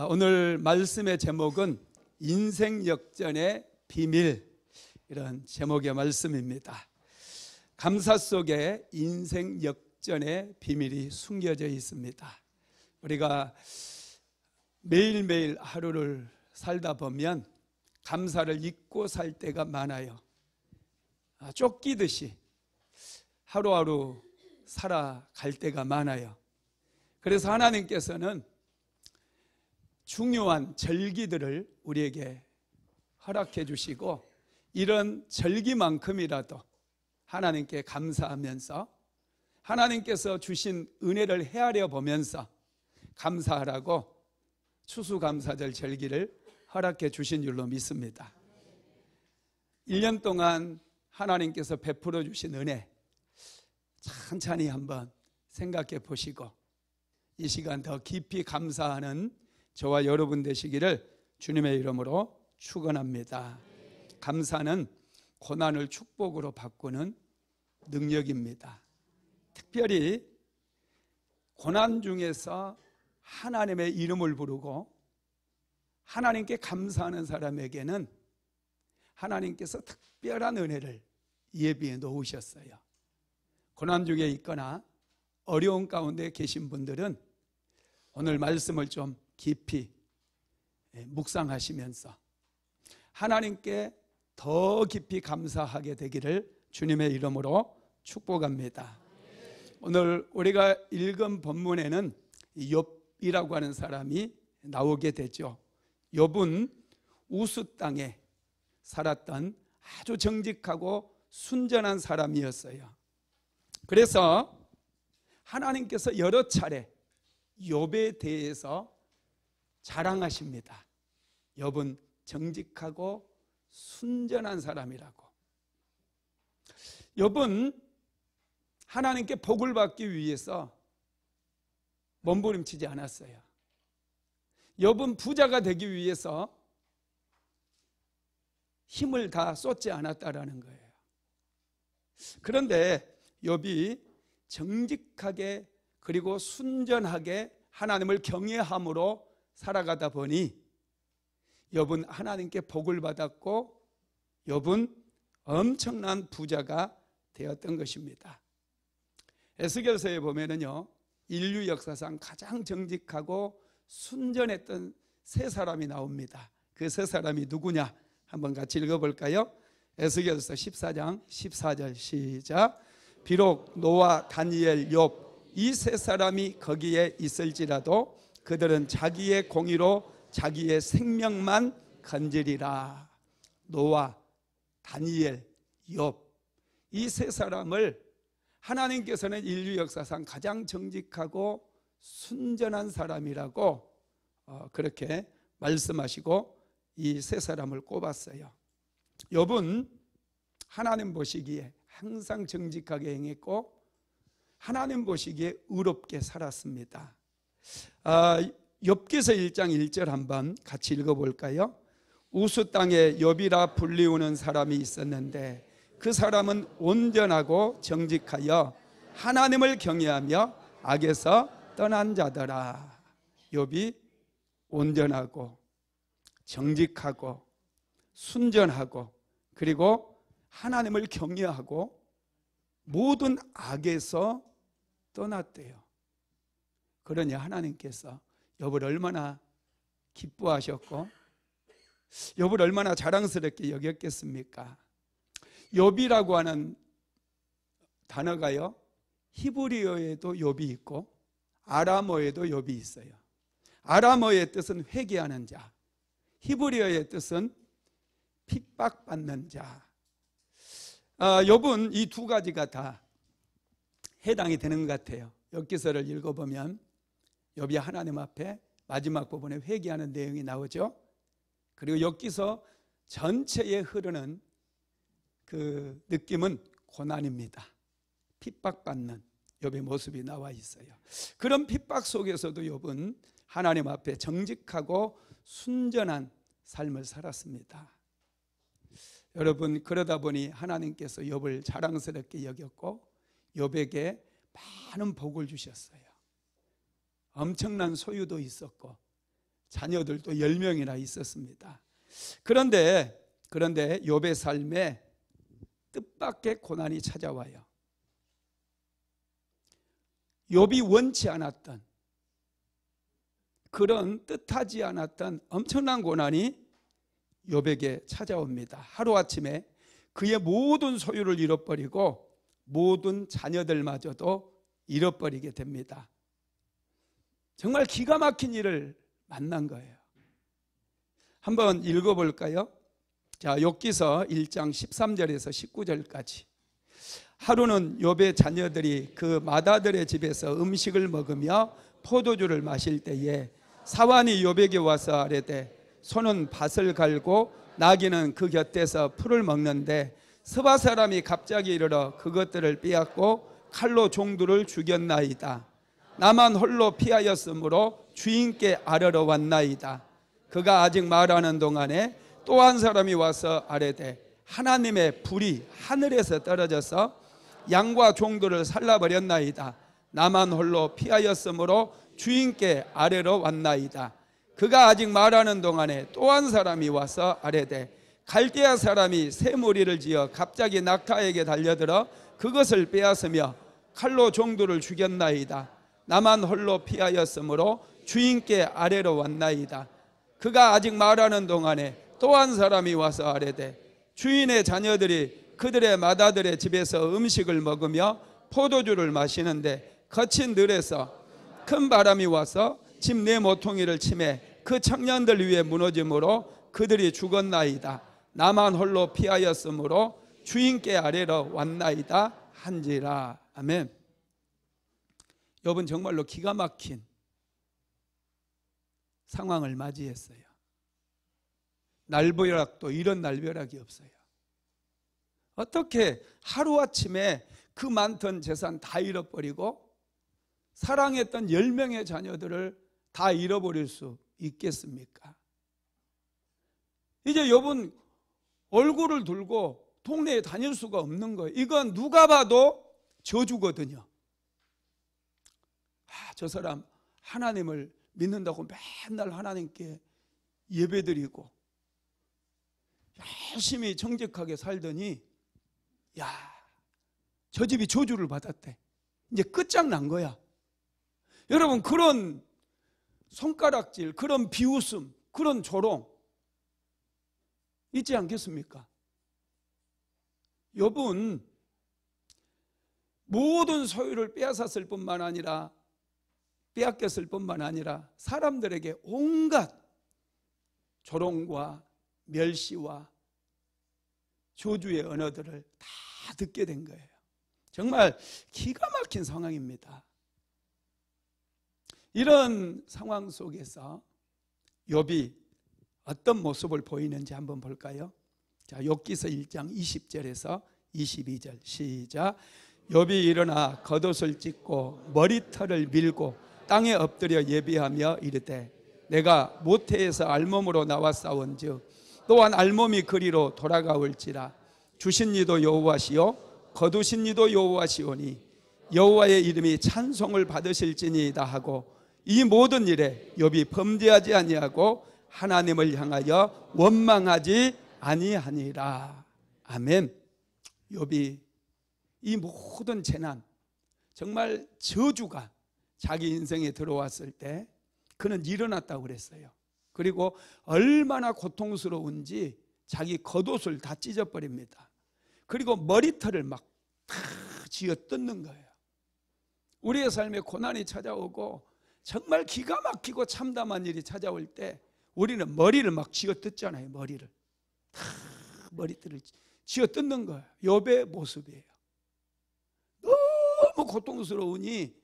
오늘 말씀의 제목은 인생 역전의 비밀, 이런 제목의 말씀입니다. 감사 속에 인생 역전의 비밀이 숨겨져 있습니다. 우리가 매일매일 하루를 살다 보면 감사를 잊고 살 때가 많아요. 쫓기듯이 하루하루 살아갈 때가 많아요. 그래서 하나님께서는 중요한 절기들을 우리에게 허락해 주시고, 이런 절기만큼이라도 하나님께 감사하면서 하나님께서 주신 은혜를 헤아려 보면서 감사하라고 추수감사절 절기를 허락해 주신 줄로 믿습니다. 1년 동안 하나님께서 베풀어 주신 은혜 천천히 한번 생각해 보시고, 이 시간 더 깊이 감사하는 저와 여러분 되시기를 주님의 이름으로 축원합니다. 감사는 고난을 축복으로 바꾸는 능력입니다. 특별히 고난 중에서 하나님의 이름을 부르고 하나님께 감사하는 사람에게는 하나님께서 특별한 은혜를 예비해 놓으셨어요. 고난 중에 있거나 어려운 가운데 계신 분들은 오늘 말씀을 좀 깊이 묵상하시면서 하나님께 더 깊이 감사하게 되기를 주님의 이름으로 축복합니다. 오늘 우리가 읽은 본문에는 욥이라고 하는 사람이 나오게 되죠. 욥은 우스 땅에 살았던 아주 정직하고 순전한 사람이었어요. 그래서 하나님께서 여러 차례 욥에 대해서 자랑하십니다. 욥은 정직하고 순전한 사람이라고. 욥은 하나님께 복을 받기 위해서 몸부림치지 않았어요. 욥은 부자가 되기 위해서 힘을 다 쏟지 않았다라는 거예요. 그런데 욥이 정직하게 그리고 순전하게 하나님을 경외함으로 살아가다 보니 욥은 하나님께 복을 받았고 욥은 엄청난 부자가 되었던 것입니다. 에스겔서에 보면은요, 인류 역사상 가장 정직하고 순전했던 세 사람이 나옵니다. 그 세 사람이 누구냐? 한번 같이 읽어볼까요? 에스겔서 14장 14절 시작. 비록 노아, 다니엘, 욥 이 세 사람이 거기에 있을지라도 그들은 자기의 공의로 자기의 생명만 건지리라. 노아, 다니엘, 욥 이 세 사람을 하나님께서는 인류 역사상 가장 정직하고 순전한 사람이라고 그렇게 말씀하시고 이 세 사람을 꼽았어요. 욥은 하나님 보시기에 항상 정직하게 행했고 하나님 보시기에 의롭게 살았습니다. 욥기서 1장 1절 한번 같이 읽어볼까요? 우스 땅에 욥이라 불리우는 사람이 있었는데 그 사람은 온전하고 정직하여 하나님을 경외하며 악에서 떠난 자더라. 욥이 온전하고 정직하고 순전하고 그리고 하나님을 경외하고 모든 악에서 떠났대요. 그러니 하나님께서 욥을 얼마나 기뻐하셨고 욥을 얼마나 자랑스럽게 여겼겠습니까? 욥이라고 하는 단어가요, 히브리어에도 욥이 있고 아람어에도 욥이 있어요. 아람어의 뜻은 회개하는 자, 히브리어의 뜻은 핍박받는 자. 욥은 이 두 가지가 다 해당이 되는 것 같아요. 욥기서를 읽어보면 욥이 하나님 앞에 마지막 부분에 회개하는 내용이 나오죠. 그리고 욥기서 전체에 흐르는 그 느낌은 고난입니다. 핍박받는 욥의 모습이 나와 있어요. 그런 핍박 속에서도 욥은 하나님 앞에 정직하고 순전한 삶을 살았습니다. 여러분, 그러다 보니 하나님께서 욥을 자랑스럽게 여겼고 욥에게 많은 복을 주셨어요. 엄청난 소유도 있었고 자녀들도 10명이나 있었습니다. 그런데 욥의 삶에 뜻밖의 고난이 찾아와요. 욥이 원치 않았던, 그런 뜻하지 않았던 엄청난 고난이 욥에게 찾아옵니다. 하루아침에 그의 모든 소유를 잃어버리고 모든 자녀들마저도 잃어버리게 됩니다. 정말 기가 막힌 일을 만난 거예요. 한번 읽어볼까요? 자, 욥기서 1장 13절에서 19절까지. 하루는 욥의 자녀들이 그 맏아들의 집에서 음식을 먹으며 포도주를 마실 때에 사환이 욥에게 와서 아뢰되 소는 밭을 갈고 나귀는 그 곁에서 풀을 먹는데 스바 사람이 갑자기 이르러 그것들을 빼앗고 칼로 종들을 죽였나이다. 나만 홀로 피하였으므로 주인께 아뢰러 왔나이다. 그가 아직 말하는 동안에 또 한 사람이 와서 아뢰되 하나님의 불이 하늘에서 떨어져서 양과 종들을 살라버렸나이다. 나만 홀로 피하였으므로 주인께 아뢰러 왔나이다. 그가 아직 말하는 동안에 또 한 사람이 와서 아뢰되 갈대아 사람이 새 무리를 지어 갑자기 낙타에게 달려들어 그것을 빼앗으며 칼로 종들을 죽였나이다. 나만 홀로 피하였으므로 주인께 아뢰러 왔나이다. 그가 아직 말하는 동안에 또 한 사람이 와서 아뢰되 주인의 자녀들이 그들의 맏아들의 집에서 음식을 먹으며 포도주를 마시는데 거친 들에서 큰 바람이 와서 집 내 모퉁이를 치매 그 청년들 위에 무너짐으로 그들이 죽었나이다. 나만 홀로 피하였으므로 주인께 아뢰러 왔나이다 한지라. 아멘. 욥은 정말로 기가 막힌 상황을 맞이했어요. 날벼락도 이런 날벼락이 없어요. 어떻게 하루아침에 그 많던 재산 다 잃어버리고 사랑했던 10명의 자녀들을 다 잃어버릴 수 있겠습니까? 이제 욥은 얼굴을 들고 동네에 다닐 수가 없는 거예요. 이건 누가 봐도 저주거든요. 저 사람 하나님을 믿는다고 맨날 하나님께 예배드리고 열심히 정직하게 살더니 저 집이 저주를 받았대. 이제 끝장난 거야. 여러분, 그런 손가락질, 그런 비웃음, 그런 조롱 있지 않겠습니까? 욥은 모든 소유를 빼앗았을 뿐만 아니라 빼앗겼을 뿐만 아니라 사람들에게 온갖 조롱과 멸시와 저주의 언어들을 다 듣게 된 거예요. 정말 기가 막힌 상황입니다. 이런 상황 속에서 욥이 어떤 모습을 보이는지 한번 볼까요? 자, 욥기서 1장 20절에서 22절 시작. 욥이 일어나 겉옷을 찢고 머리털을 밀고 땅에 엎드려 예비하며 이르되 내가 모태에서 알몸으로 나와 싸운즉 또한 알몸이 그리로 돌아가올지라. 주신 이도 여호와시요 거두신 이도 여호와시오니 여호와의 이름이 찬송을 받으실지니이다 하고 이 모든 일에 욥이 범죄하지 아니하고 하나님을 향하여 원망하지 아니하니라. 아멘. 욥이 이 모든 재난, 정말 저주가 자기 인생에 들어왔을 때 그는 일어났다고 그랬어요. 그리고 얼마나 고통스러운지 자기 겉옷을 다 찢어버립니다. 그리고 머리털을 막 다 쥐어 뜯는 거예요. 우리의 삶에 고난이 찾아오고 정말 기가 막히고 참담한 일이 찾아올 때 우리는 머리를 막 쥐어 뜯잖아요. 머리를 다 머리털을 쥐어 뜯는 거예요. 욥의 모습이에요. 너무 고통스러우니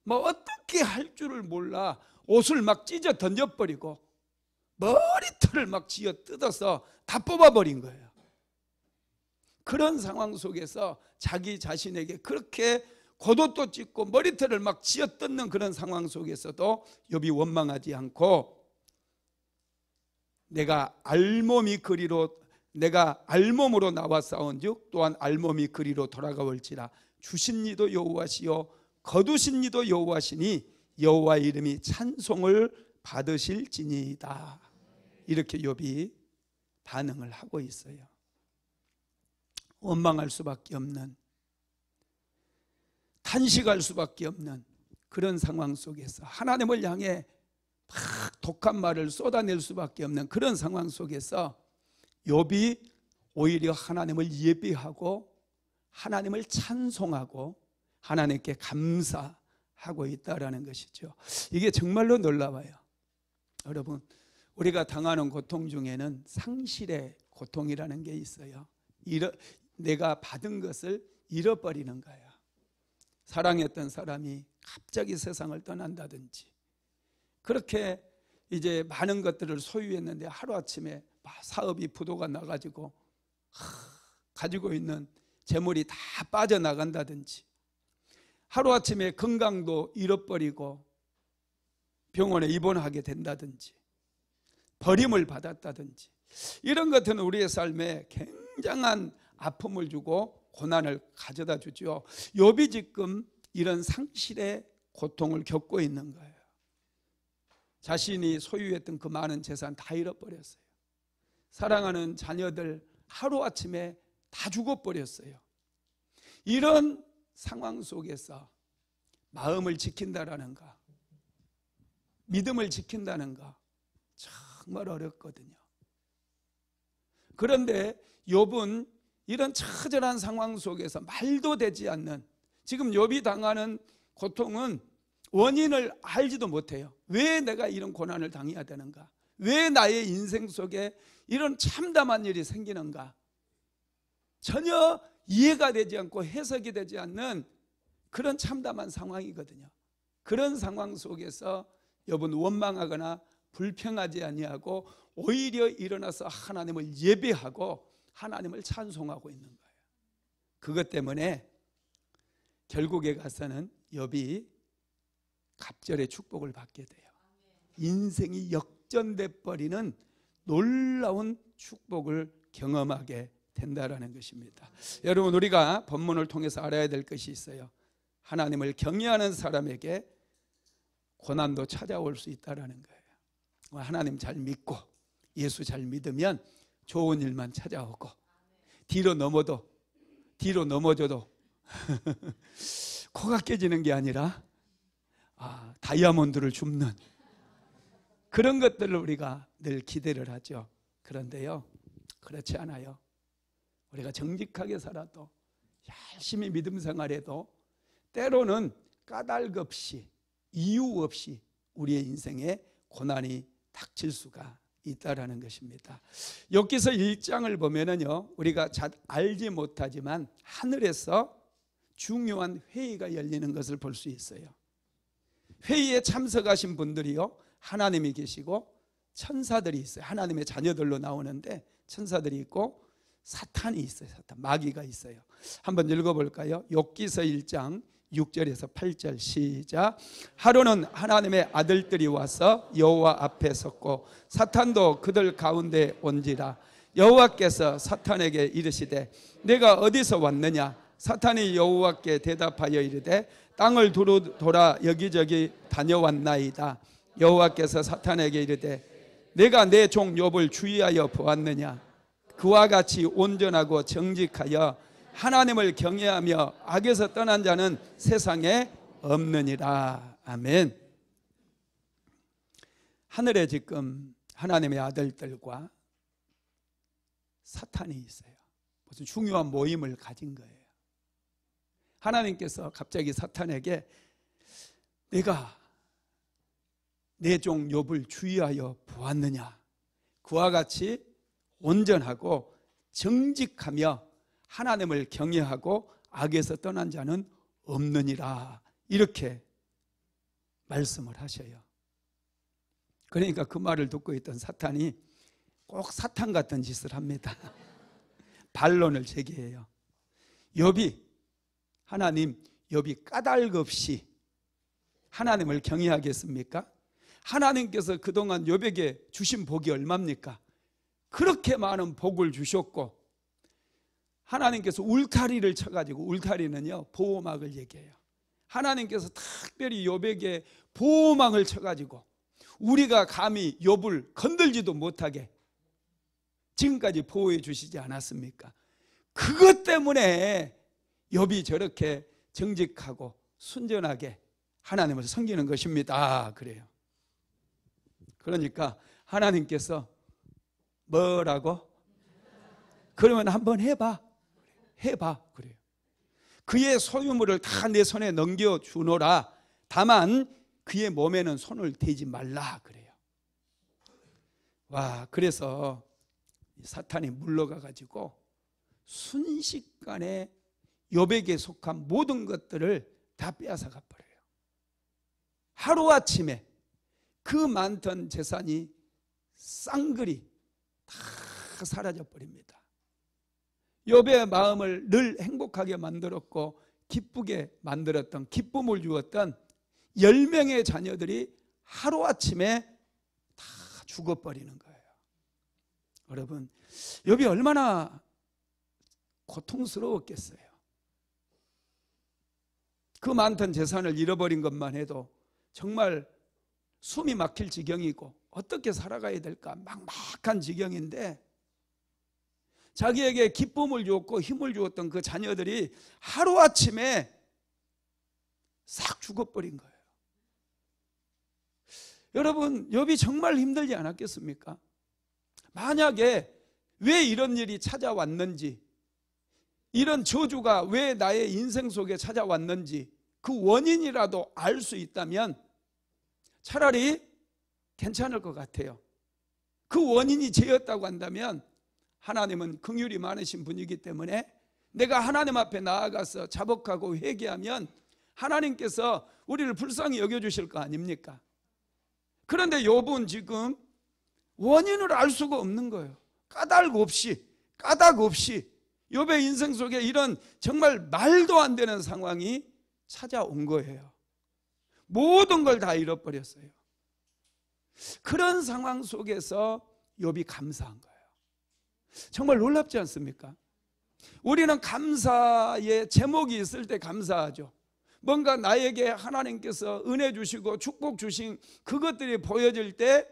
뭐 어떻게 할 줄을 몰라 옷을 막 찢어 던져버리고 머리털을 막 쥐어 뜯어서 다 뽑아버린 거예요. 그런 상황 속에서 자기 자신에게 그렇게 겉옷도 찢고 머리털을 막 쥐어 뜯는 그런 상황 속에서도 욥이 원망하지 않고 내가 알몸으로 나와 싸운즉 또한 알몸이 그리로 돌아가올지라. 주신 이도 여호와시요 거두신 이도 여호와시니 여호와의 이름이 찬송을 받으실지니이다. 이렇게 욥이 반응을 하고 있어요. 원망할 수밖에 없는, 탄식할 수밖에 없는 그런 상황 속에서, 하나님을 향해 막 독한 말을 쏟아낼 수밖에 없는 그런 상황 속에서 욥이 오히려 하나님을 예비하고 하나님을 찬송하고 하나님께 감사하고 있다라는 것이죠. 이게 정말로 놀라워요. 여러분, 우리가 당하는 고통 중에는 상실의 고통이라는 게 있어요. 내가 받은 것을 잃어버리는 거예요. 사랑했던 사람이 갑자기 세상을 떠난다든지, 그렇게 이제 많은 것들을 소유했는데 하루아침에 사업이 부도가 나가지고 가지고 있는 재물이 다 빠져나간다든지, 하루아침에 건강도 잃어버리고 병원에 입원하게 된다든지, 버림을 받았다든지, 이런 것들은 우리의 삶에 굉장한 아픔을 주고 고난을 가져다 주죠. 욥이 지금 이런 상실의 고통을 겪고 있는 거예요. 자신이 소유했던 그 많은 재산 다 잃어버렸어요. 사랑하는 자녀들 하루아침에 다 죽어버렸어요. 이런 상황 속에서 마음을 지킨다라는 거, 믿음을 지킨다는 거 정말 어렵거든요. 그런데 욥은 이런 처절한 상황 속에서 말도 되지 않는, 지금 욥이 당하는 고통은 원인을 알지도 못해요. 왜 내가 이런 고난을 당해야 되는가? 왜 나의 인생 속에 이런 참담한 일이 생기는가? 전혀 이해가 되지 않고 해석이 되지 않는 그런 참담한 상황이거든요. 그런 상황 속에서 욥은 원망하거나 불평하지 아니하고 오히려 일어나서 하나님을 예배하고 하나님을 찬송하고 있는 거예요. 그것 때문에 결국에 가서는 욥이 갑절의 축복을 받게 돼요. 인생이 역전돼 버리는 놀라운 축복을 경험하게 된다라는 것입니다. 여러분, 우리가 본문을 통해서 알아야 될 것이 있어요. 하나님을 경외하는 사람에게 고난도 찾아올 수 있다라는 거예요. 하나님 잘 믿고 예수 잘 믿으면 좋은 일만 찾아오고, 뒤로 넘어져도 코가 깨지는 게 아니라 다이아몬드를 줍는 그런 것들을 우리가 늘 기대를 하죠. 그런데요, 그렇지 않아요. 우리가 정직하게 살아도, 열심히 믿음 생활해도 때로는 까닭 없이, 이유 없이 우리의 인생에 고난이 닥칠 수가 있다라는 것입니다. 욥기서 1장을 보면은요, 우리가 잘 알지 못하지만 하늘에서 중요한 회의가 열리는 것을 볼 수 있어요. 회의에 참석하신 분들이요, 하나님이 계시고 천사들이 있어요. 하나님의 자녀들로 나오는데 천사들이 있고 사탄이 있어요. 사탄, 마귀가 있어요. 한번 읽어볼까요? 욥기서 1장 6절에서 8절 시작. 하루는 하나님의 아들들이 와서 여호와 앞에 섰고 사탄도 그들 가운데 온지라. 여호와께서 사탄에게 이르시되 내가 어디서 왔느냐? 사탄이 여호와께 대답하여 이르되 땅을 두루 돌아 여기저기 다녀왔나이다. 여호와께서 사탄에게 이르되 내가 내 종 욥을 주의하여 보았느냐? 그와 같이 온전하고 정직하여 하나님을 경외하며 악에서 떠난 자는 세상에 없느니라. 아멘. 하늘에 지금 하나님의 아들들과 사탄이 있어요. 무슨 중요한 모임을 가진 거예요. 하나님께서 갑자기 사탄에게 내가 내 종 욥을 주의하여 보았느냐? 그와 같이 온전하고 정직하며 하나님을 경외하고 악에서 떠난 자는 없느니라. 이렇게 말씀을 하셔요. 그러니까 그 말을 듣고 있던 사탄이 꼭 사탄 같은 짓을 합니다. 반론을 제기해요. 욥이 까닭 없이 하나님을 경외하겠습니까? 하나님께서 그동안 욥에게 주신 복이 얼마입니까? 그렇게 많은 복을 주셨고, 하나님께서 울타리를 쳐가지고, 울타리는요 보호막을 얘기해요. 하나님께서 특별히 욥에게 보호막을 쳐가지고 우리가 감히 욥을 건들지도 못하게 지금까지 보호해 주시지 않았습니까? 그것 때문에 욥이 저렇게 정직하고 순전하게 하나님을 섬기는 것입니다. 그래요. 그러니까 하나님께서 뭐라고? 그러면 한번 해봐. 그래요. 그의 소유물을 다 내 손에 넘겨주노라. 다만 그의 몸에는 손을 대지 말라. 그래요. 와, 그래서 사탄이 물러가 가지고 순식간에 욥에게 속한 모든 것들을 다 빼앗아가 버려요. 하루아침에 그 많던 재산이 쌍그리 다 사라져 버립니다. 욥의 마음을 늘 행복하게 만들었고 기쁘게 만들었던, 기쁨을 주었던 10명의 자녀들이 하루아침에 다 죽어버리는 거예요. 여러분, 욥이 얼마나 고통스러웠겠어요. 그 많던 재산을 잃어버린 것만 해도 정말 숨이 막힐 지경이고 어떻게 살아가야 될까 막막한 지경인데, 자기에게 기쁨을 주었고 힘을 주었던 그 자녀들이 하루아침에 싹 죽어버린 거예요. 여러분, 욥이 정말 힘들지 않았겠습니까? 만약에 왜 이런 일이 찾아왔는지, 이런 저주가 왜 나의 인생 속에 찾아왔는지 그 원인이라도 알 수 있다면 차라리 괜찮을 것 같아요. 그 원인이 죄였다고 한다면 하나님은 긍휼이 많으신 분이기 때문에 내가 하나님 앞에 나아가서 자복하고 회개하면 하나님께서 우리를 불쌍히 여겨주실 거 아닙니까? 그런데 욥은 지금 원인을 알 수가 없는 거예요. 까닭 없이 욥의 인생 속에 이런 정말 말도 안 되는 상황이 찾아온 거예요. 모든 걸 다 잃어버렸어요. 그런 상황 속에서 욥이 감사한 거예요. 정말 놀랍지 않습니까? 우리는 감사의 제목이 있을 때 감사하죠. 뭔가 나에게 하나님께서 은혜 주시고 축복 주신 그것들이 보여질 때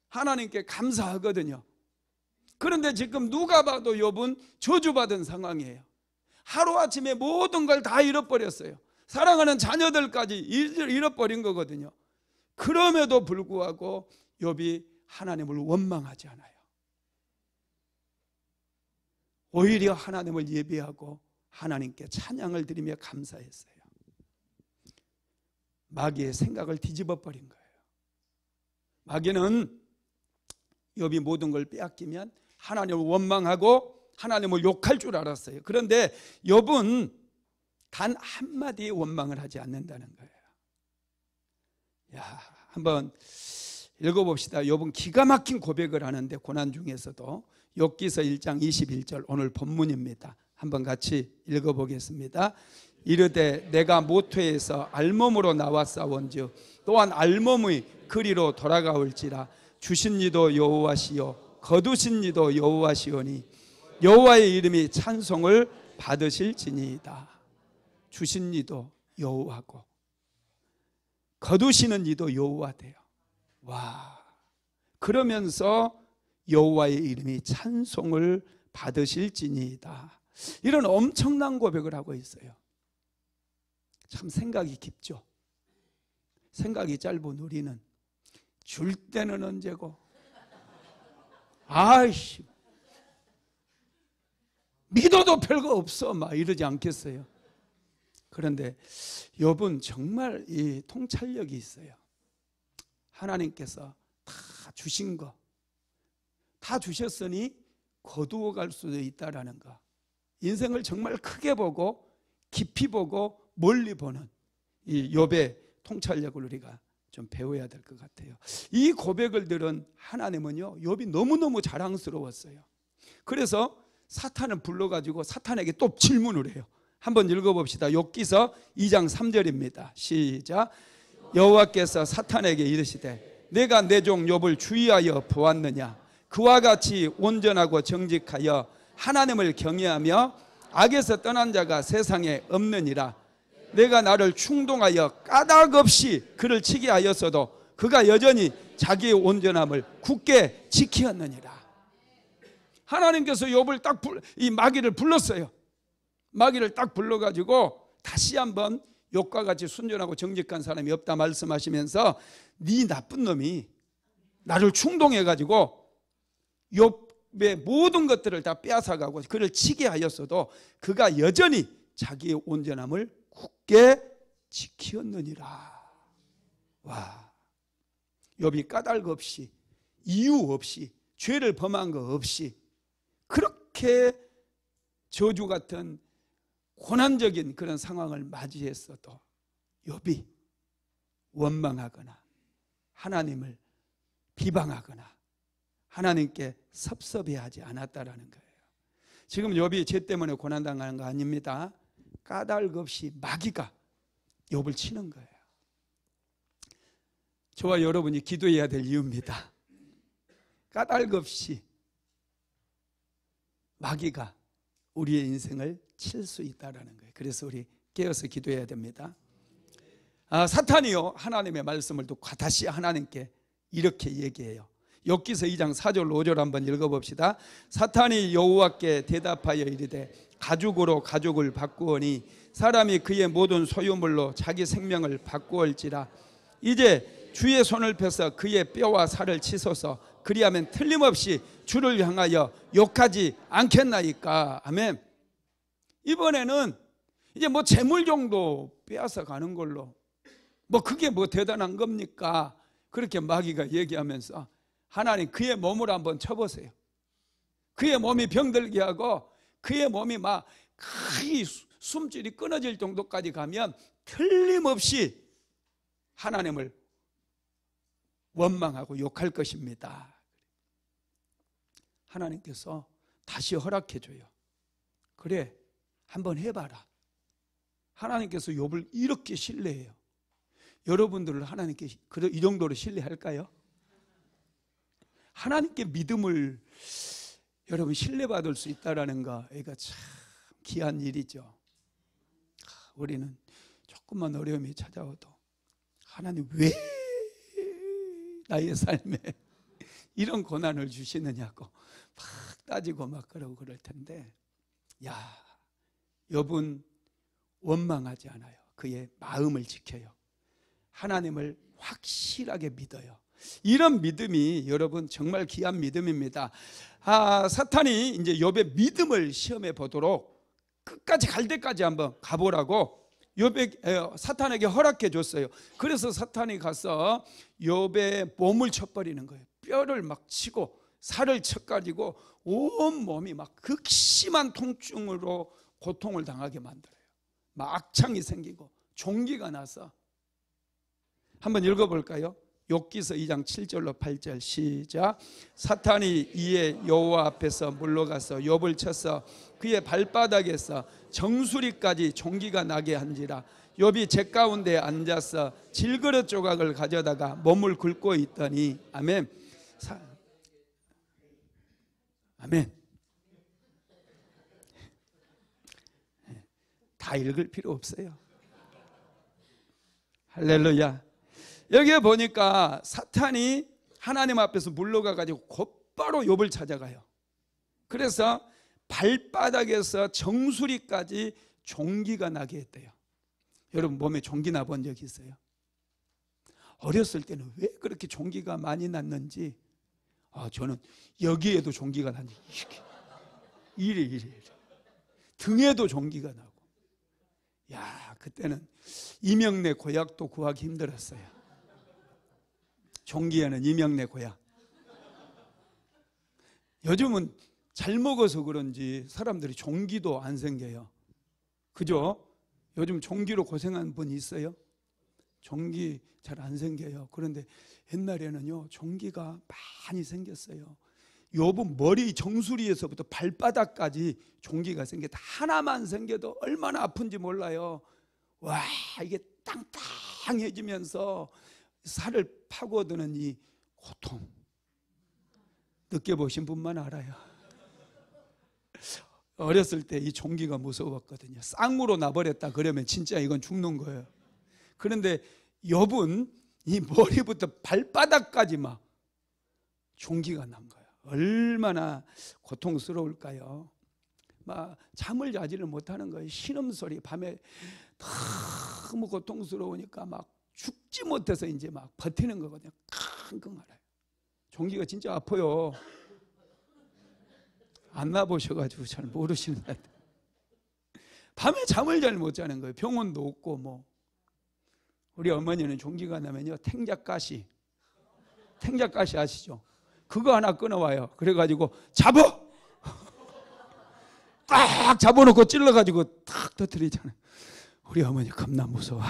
하나님께 감사하거든요. 그런데 지금 누가 봐도 욥은 저주받은 상황이에요. 하루아침에 모든 걸 다 잃어버렸어요. 사랑하는 자녀들까지 잃어버린 거거든요. 그럼에도 불구하고 욥이 하나님을 원망하지 않아요. 오히려 하나님을 예배하고 하나님께 찬양을 드리며 감사했어요. 마귀의 생각을 뒤집어 버린 거예요. 마귀는 욥이 모든 걸 빼앗기면 하나님을 원망하고 하나님을 욕할 줄 알았어요. 그런데 욥은 단 한마디의 원망을 하지 않는다는 거예요. 야, 한번 읽어봅시다. 욥은 기가 막힌 고백을 하는데 고난 중에서도 욥기서 1장 21절 오늘 본문입니다. 한번 같이 읽어보겠습니다. 이르되 내가 모태에서 알몸으로 나와 싸운즉 또한 알몸의 그리로 돌아가올지라 주신 이도 여호와시요 거두신 이도 여호와시오니 여호와의 이름이 찬송을 받으실지니이다. 주신 이도 여호와고 거두시는 이도 여호와돼요. 와, 그러면서 여호와의 이름이 찬송을 받으실지니이다. 이런 엄청난 고백을 하고 있어요. 참 생각이 깊죠. 생각이 짧은 우리는 줄 때는 언제고, 아이씨 믿어도 별거 없어 막 이러지 않겠어요. 그런데 욥은 정말 이 통찰력이 있어요. 하나님께서 다 주신 거 다 주셨으니 거두어 갈 수도 있다라는 거, 인생을 정말 크게 보고 깊이 보고 멀리 보는 이 욥의 통찰력을 우리가 좀 배워야 될 것 같아요. 이 고백을 들은 하나님은요, 욥이 너무너무 자랑스러웠어요. 그래서 사탄을 불러가지고 사탄에게 또 질문을 해요. 한번 읽어봅시다. 욥기서 2장 3절입니다. 시작. 여호와께서 사탄에게 이르시되 내가 내 종 욥을 주의하여 보았느냐? 그와 같이 온전하고 정직하여 하나님을 경외하며 악에서 떠난 자가 세상에 없느니라. 내가 나를 충동하여 까닭 없이 그를 치게 하였어도 그가 여전히 자기의 온전함을 굳게 지키었느니라. 하나님께서 욥을 이 마귀를 불렀어요. 마귀를 딱 불러가지고 다시 한번 욥과 같이 순전하고 정직한 사람이 없다 말씀하시면서 네 나쁜 놈이 나를 충동해가지고 욥의 모든 것들을 다 빼앗아가고 그를 치게 하였어도 그가 여전히 자기의 온전함을 굳게 지키었느니라. 와, 욥이 까닭 없이 이유 없이 죄를 범한 거 없이 그렇게 저주 같은 고난적인 그런 상황을 맞이했어도 욥이 원망하거나 하나님을 비방하거나 하나님께 섭섭해하지 않았다라는 거예요. 지금 욥이 죄 때문에 고난당하는 거 아닙니다. 까닭 없이 마귀가 욥을 치는 거예요. 저와 여러분이 기도해야 될 이유입니다. 까닭 없이 마귀가 우리의 인생을 칠 수 있다는 거예요. 그래서 우리 깨어서 기도해야 됩니다. 사탄이요, 하나님의 말씀을 듣고 다시 하나님께 이렇게 얘기해요. 욥기서 2장 4절 5절 한번 읽어봅시다. 사탄이 여호와께 대답하여 이르되 가죽으로 가죽을 바꾸오니 사람이 그의 모든 소유물로 자기 생명을 바꾸올지라. 이제 주의 손을 펴서 그의 뼈와 살을 치소서. 그리하면 틀림없이 주를 향하여 욕하지 않겠나이까. 아멘. 이번에는 이제 뭐 재물 정도 빼앗아 가는 걸로 뭐 그게 뭐 대단한 겁니까? 그렇게 마귀가 얘기하면서 하나님 그의 몸을 한번 쳐보세요. 그의 몸이 병들게 하고 그의 몸이 막 거의 숨줄이 끊어질 정도까지 가면 틀림없이 하나님을 원망하고 욕할 것입니다. 하나님께서 다시 허락해 줘요. 그래, 한번 해봐라. 하나님께서 욥을 이렇게 신뢰해요. 여러분들을 하나님께 이 정도로 신뢰할까요? 하나님께 믿음을 여러분 신뢰받을 수 있다는 거, 이거 참 귀한 일이죠. 우리는 조금만 어려움이 찾아와도 하나님 왜 나의 삶에 이런 고난을 주시느냐고 막 따지고 막 그러고 그럴 텐데, 야, 욥은 원망하지 않아요. 그의 마음을 지켜요. 하나님을 확실하게 믿어요. 이런 믿음이 여러분 정말 귀한 믿음입니다. 사탄이 이제 욥의 믿음을 시험해 보도록 끝까지 갈 때까지 한번 가보라고 사탄에게 허락해 줬어요. 그래서 사탄이 가서 욥의 몸을 쳐버리는 거예요. 뼈를 막 치고 살을 쳐가지고 온 몸이 막 극심한 통증으로 고통을 당하게 만들어요. 막 악창이 생기고 종기가 나서. 한번 읽어볼까요? 욥기서 2장 7절로 8절 시작. 사탄이 이에 여호와 앞에서 물러가서 욥을 쳐서 그의 발바닥에서 정수리까지 종기가 나게 한지라. 욥이 재 가운데 앉아서 질그릇 조각을 가져다가 몸을 긁고 있더니. 아멘. 아멘. 다 읽을 필요 없어요. 할렐루야. 여기에 보니까 사탄이 하나님 앞에서 물러가 가지고 곧바로 욥을 찾아가요. 그래서 발바닥에서 정수리까지 종기가 나게 했대요. 여러분 몸에 종기 나본 적 있어요? 어렸을 때는 왜 그렇게 종기가 많이 났는지, 저는 여기에도 종기가 나는지 이래 등에도 종기가 나고, 야, 그때는 이명래 고약도 구하기 힘들었어요. 종기에는 이명래 고약. 요즘은 잘 먹어서 그런지 사람들이 종기도 안 생겨요. 그죠? 요즘 종기로 고생한 분 있어요? 종기 잘 안 생겨요. 그런데 옛날에는요, 종기가 많이 생겼어요. 욥은 머리 정수리에서부터 발바닥까지 종기가 생겼다. 하나만 생겨도 얼마나 아픈지 몰라요. 와, 이게 땅땅해지면서 살을 파고드는 이 고통, 느껴보신 분만 알아요. 어렸을 때 이 종기가 무서웠거든요. 쌍으로 나버렸다 그러면 진짜 이건 죽는 거예요. 그런데 욥은 이 머리부터 발바닥까지 막 종기가 난 거예요. 얼마나 고통스러울까요? 막 잠을 자지를 못하는 거예요. 신음소리, 밤에 너무 고통스러우니까 막 죽지 못해서 이제 막 버티는 거거든요. 끙끙 앓아요. 종기가 진짜 아파요. 안 나보셔가지고 잘 모르시는 것 같아요. 밤에 잠을 잘 못 자는 거예요. 병원도 없고 뭐. 우리 어머니는 종기가 나면요, 탱자가시 아시죠? 그거 하나 끊어와요. 그래가지고 잡어! 딱 잡아놓고 찔러가지고 탁 터뜨리잖아요. 우리 어머니 겁나 무서워.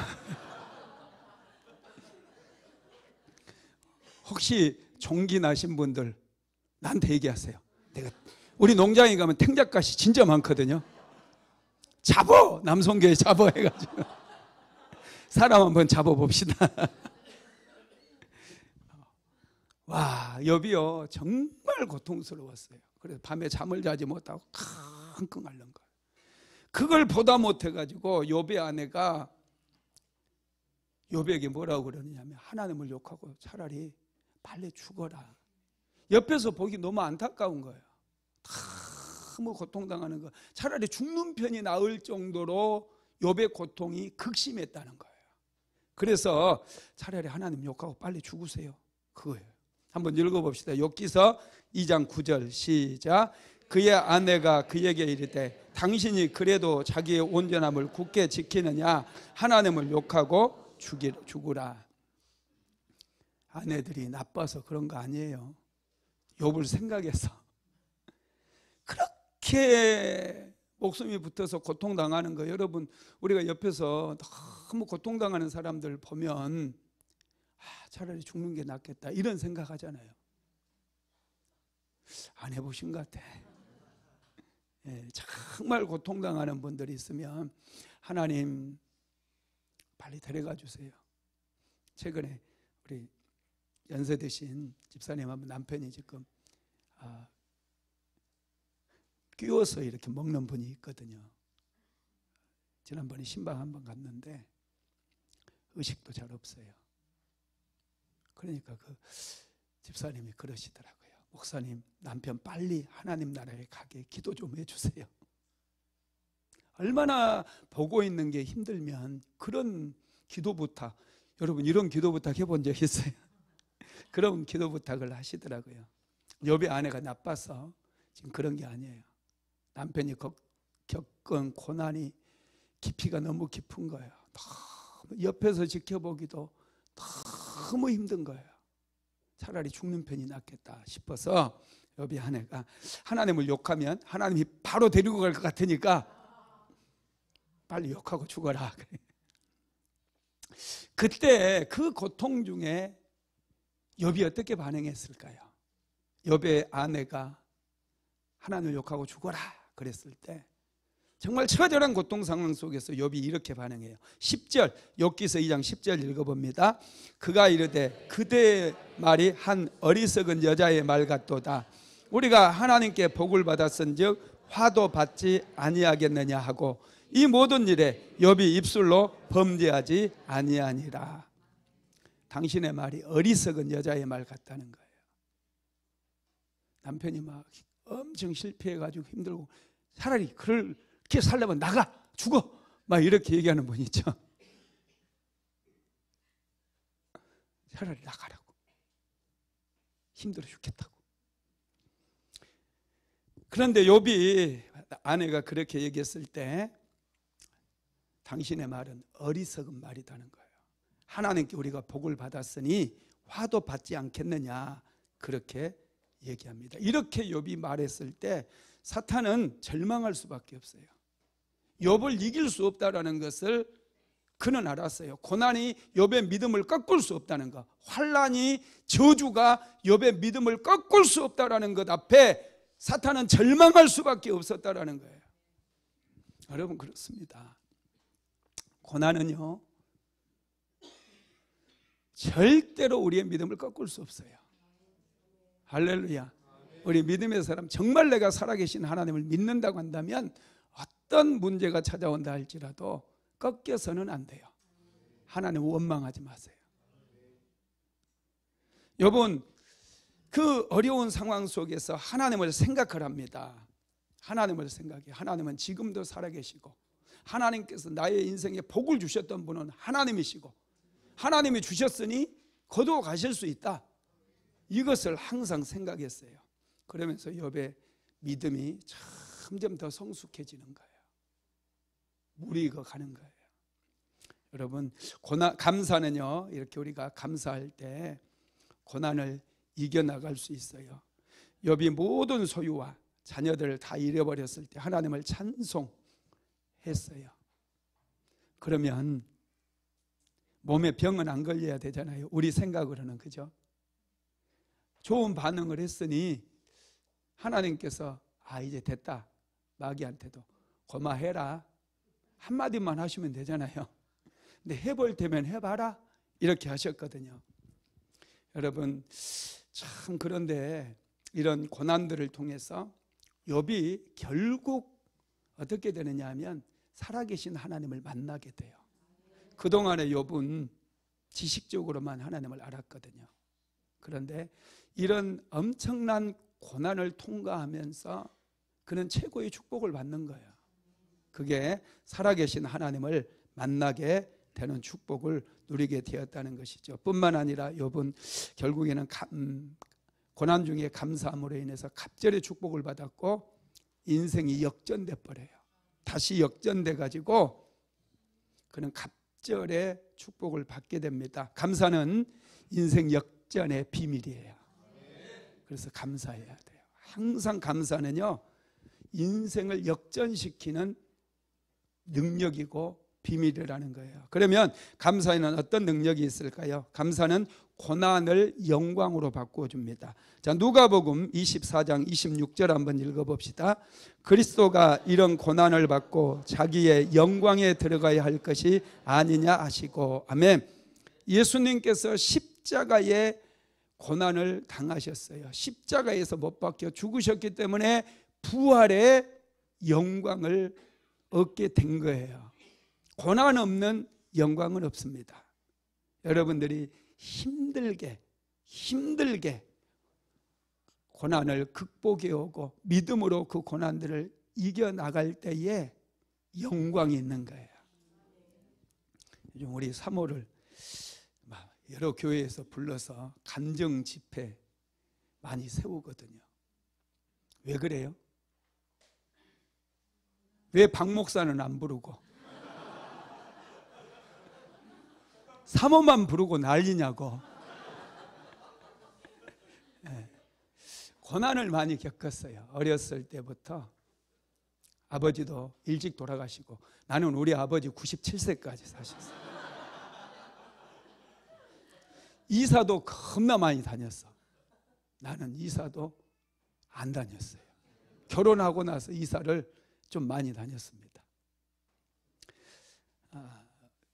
혹시 종기 나신 분들 나한테 얘기하세요. 우리 농장에 가면 탱자가시 진짜 많거든요. 잡어! 남성교회 잡어 해가지고 사람 한번 잡아봅시다. 와, 욥이요 정말 고통스러웠어요. 그래서 밤에 잠을 자지 못하고 끙끙 앓는 거예요. 그걸 보다 못해가지고 욥의 아내가 욥에게 뭐라고 그러느냐면 하나님을 욕하고 차라리 빨리 죽어라. 옆에서 보기 너무 안타까운 거예요. 너무 고통당하는 거. 차라리 죽는 편이 나을 정도로 욥의 고통이 극심했다는 거예요. 그래서 차라리 하나님 욕하고 빨리 죽으세요. 그거예요. 한번 읽어봅시다. 욥기서 2장 9절 시작. 그의 아내가 그에게 이르되 당신이 그래도 자기의 온전함을 굳게 지키느냐 하나님을 욕하고 죽으라. 아내들이 나빠서 그런 거 아니에요. 욥을 생각해서 그렇게 목숨이 붙어서 고통당하는 거, 여러분 우리가 옆에서 너무 고통당하는 사람들 보면 차라리 죽는 게 낫겠다 이런 생각하잖아요. 안 해보신 것 같아. 예, 정말 고통당하는 분들이 있으면 하나님 빨리 데려가 주세요. 최근에 우리 연세 드신 집사님 한번 남편이 지금 끼워서 이렇게 먹는 분이 있거든요. 지난번에 신방 한번 갔는데 의식도 잘 없어요. 그러니까 그 집사님이 그러시더라고요. 목사님, 남편 빨리 하나님 나라에 가게 기도 좀 해주세요. 얼마나 보고 있는 게 힘들면 그런 기도 부탁, 여러분 이런 기도 부탁 해본 적 있어요? 그런 기도 부탁을 하시더라고요. 욥의 아내가 나빠서 지금 그런 게 아니에요. 남편이 겪은 고난이 깊이가 너무 깊은 거예요. 너무 옆에서 지켜보기도 너무 힘든 거예요. 차라리 죽는 편이 낫겠다 싶어서 욥의 아내가 하나님을 욕하면 하나님이 바로 데리고 갈 것 같으니까 빨리 욕하고 죽어라. 그때 그 고통 중에 욥이 어떻게 반응했을까요? 욥의 아내가 하나님을 욕하고 죽어라 그랬을 때 정말 처절한 고통 상황 속에서 욥이 이렇게 반응해요. 10절, 욥기서 2장 10절 읽어봅니다. 그가 이르되 그대의 말이 한 어리석은 여자의 말 같도다. 우리가 하나님께 복을 받았은즉 화도 받지 아니하겠느냐 하고 이 모든 일에 욥이 입술로 범죄하지 아니하니라. 당신의 말이 어리석은 여자의 말 같다는 거예요. 남편이 막 엄청 실패해가지고 힘들고 차라리 그렇게 살려면 나가 죽어 막 이렇게 얘기하는 분 있죠. 차라리 나가라고, 힘들어 죽겠다고. 그런데 욥이 아내가 그렇게 얘기했을 때 당신의 말은 어리석은 말이라는 거예요. 하나님께 우리가 복을 받았으니 화도 받지 않겠느냐 그렇게 얘기합니다. 이렇게 욥이 말했을 때 사탄은 절망할 수밖에 없어요. 욥을 이길 수 없다는 것을 그는 알았어요. 고난이 욥의 믿음을 꺾을 수 없다는 것, 환난이 저주가 욥의 믿음을 꺾을 수 없다는 것 앞에 사탄은 절망할 수밖에 없었다는 거예요. 여러분 그렇습니다. 고난은요 절대로 우리의 믿음을 꺾을 수 없어요. 할렐루야. 우리 믿음의 사람, 정말 내가 살아계신 하나님을 믿는다고 한다면 어떤 문제가 찾아온다 할지라도 꺾여서는 안 돼요. 하나님 원망하지 마세요. 여러분, 그 어려운 상황 속에서 하나님을 생각을 합니다. 하나님을 생각해요. 하나님은 지금도 살아계시고, 하나님께서 나의 인생에 복을 주셨던 분은 하나님이시고, 하나님이 주셨으니 거두어 가실 수 있다. 이것을 항상 생각했어요. 그러면서 욥의 믿음이 점점 더 성숙해지는 거예요. 물이 익어가는 거예요. 여러분, 감사는요, 이렇게 우리가 감사할 때 고난을 이겨나갈 수 있어요. 욥이 모든 소유와 자녀들을 다 잃어버렸을 때 하나님을 찬송했어요. 그러면 몸에 병은 안 걸려야 되잖아요. 우리 생각으로는. 그죠? 좋은 반응을 했으니 하나님께서 이제 됐다, 마귀한테도 고마해라 한마디만 하시면 되잖아요. 근데 해볼 때면 해봐라 이렇게 하셨거든요. 여러분, 참 그런데 이런 고난들을 통해서 욥이 결국 어떻게 되느냐 하면 살아계신 하나님을 만나게 돼요. 그동안에 욥은 지식적으로만 하나님을 알았거든요. 그런데 이런 엄청난 고난을 통과하면서 그는 최고의 축복을 받는 거예요. 그게 살아계신 하나님을 만나게 되는 축복을 누리게 되었다는 것이죠. 뿐만 아니라 욥은 결국에는 고난 중에 감사함으로 인해서 갑절의 축복을 받았고 인생이 역전돼 버려요. 다시 역전돼 가지고 그는 갑절의 축복을 받게 됩니다. 감사는 인생 역전의 비밀이에요. 그래서 감사해야 돼요. 항상 감사는요, 인생을 역전시키는 능력이고 비밀이라는 거예요. 그러면 감사에는 어떤 능력이 있을까요? 감사는 고난을 영광으로 바꾸어줍니다. 자, 누가복음 24장 26절 한번 읽어봅시다. 그리스도가 이런 고난을 받고 자기의 영광에 들어가야 할 것이 아니냐 하시고. 아멘. 예수님께서 십자가의 고난을 당하셨어요. 십자가에서 못 박혀 죽으셨기 때문에 부활의 영광을 얻게 된 거예요. 고난 없는 영광은 없습니다. 여러분들이 힘들게 고난을 극복해 오고 믿음으로 그 고난들을 이겨나갈 때에 영광이 있는 거예요. 요즘 우리 사모를 여러 교회에서 불러서 간정 집회 많이 세우거든요. 왜 그래요? 왜 박 목사는 안 부르고 사모만 부르고 난리냐고. 네. 고난을 많이 겪었어요. 어렸을 때부터. 아버지도 일찍 돌아가시고, 나는 우리 아버지 97세까지 사셨어요. 이사도 겁나 많이 다녔어. 나는 이사도 안 다녔어요. 결혼하고 나서 이사를 좀 많이 다녔습니다.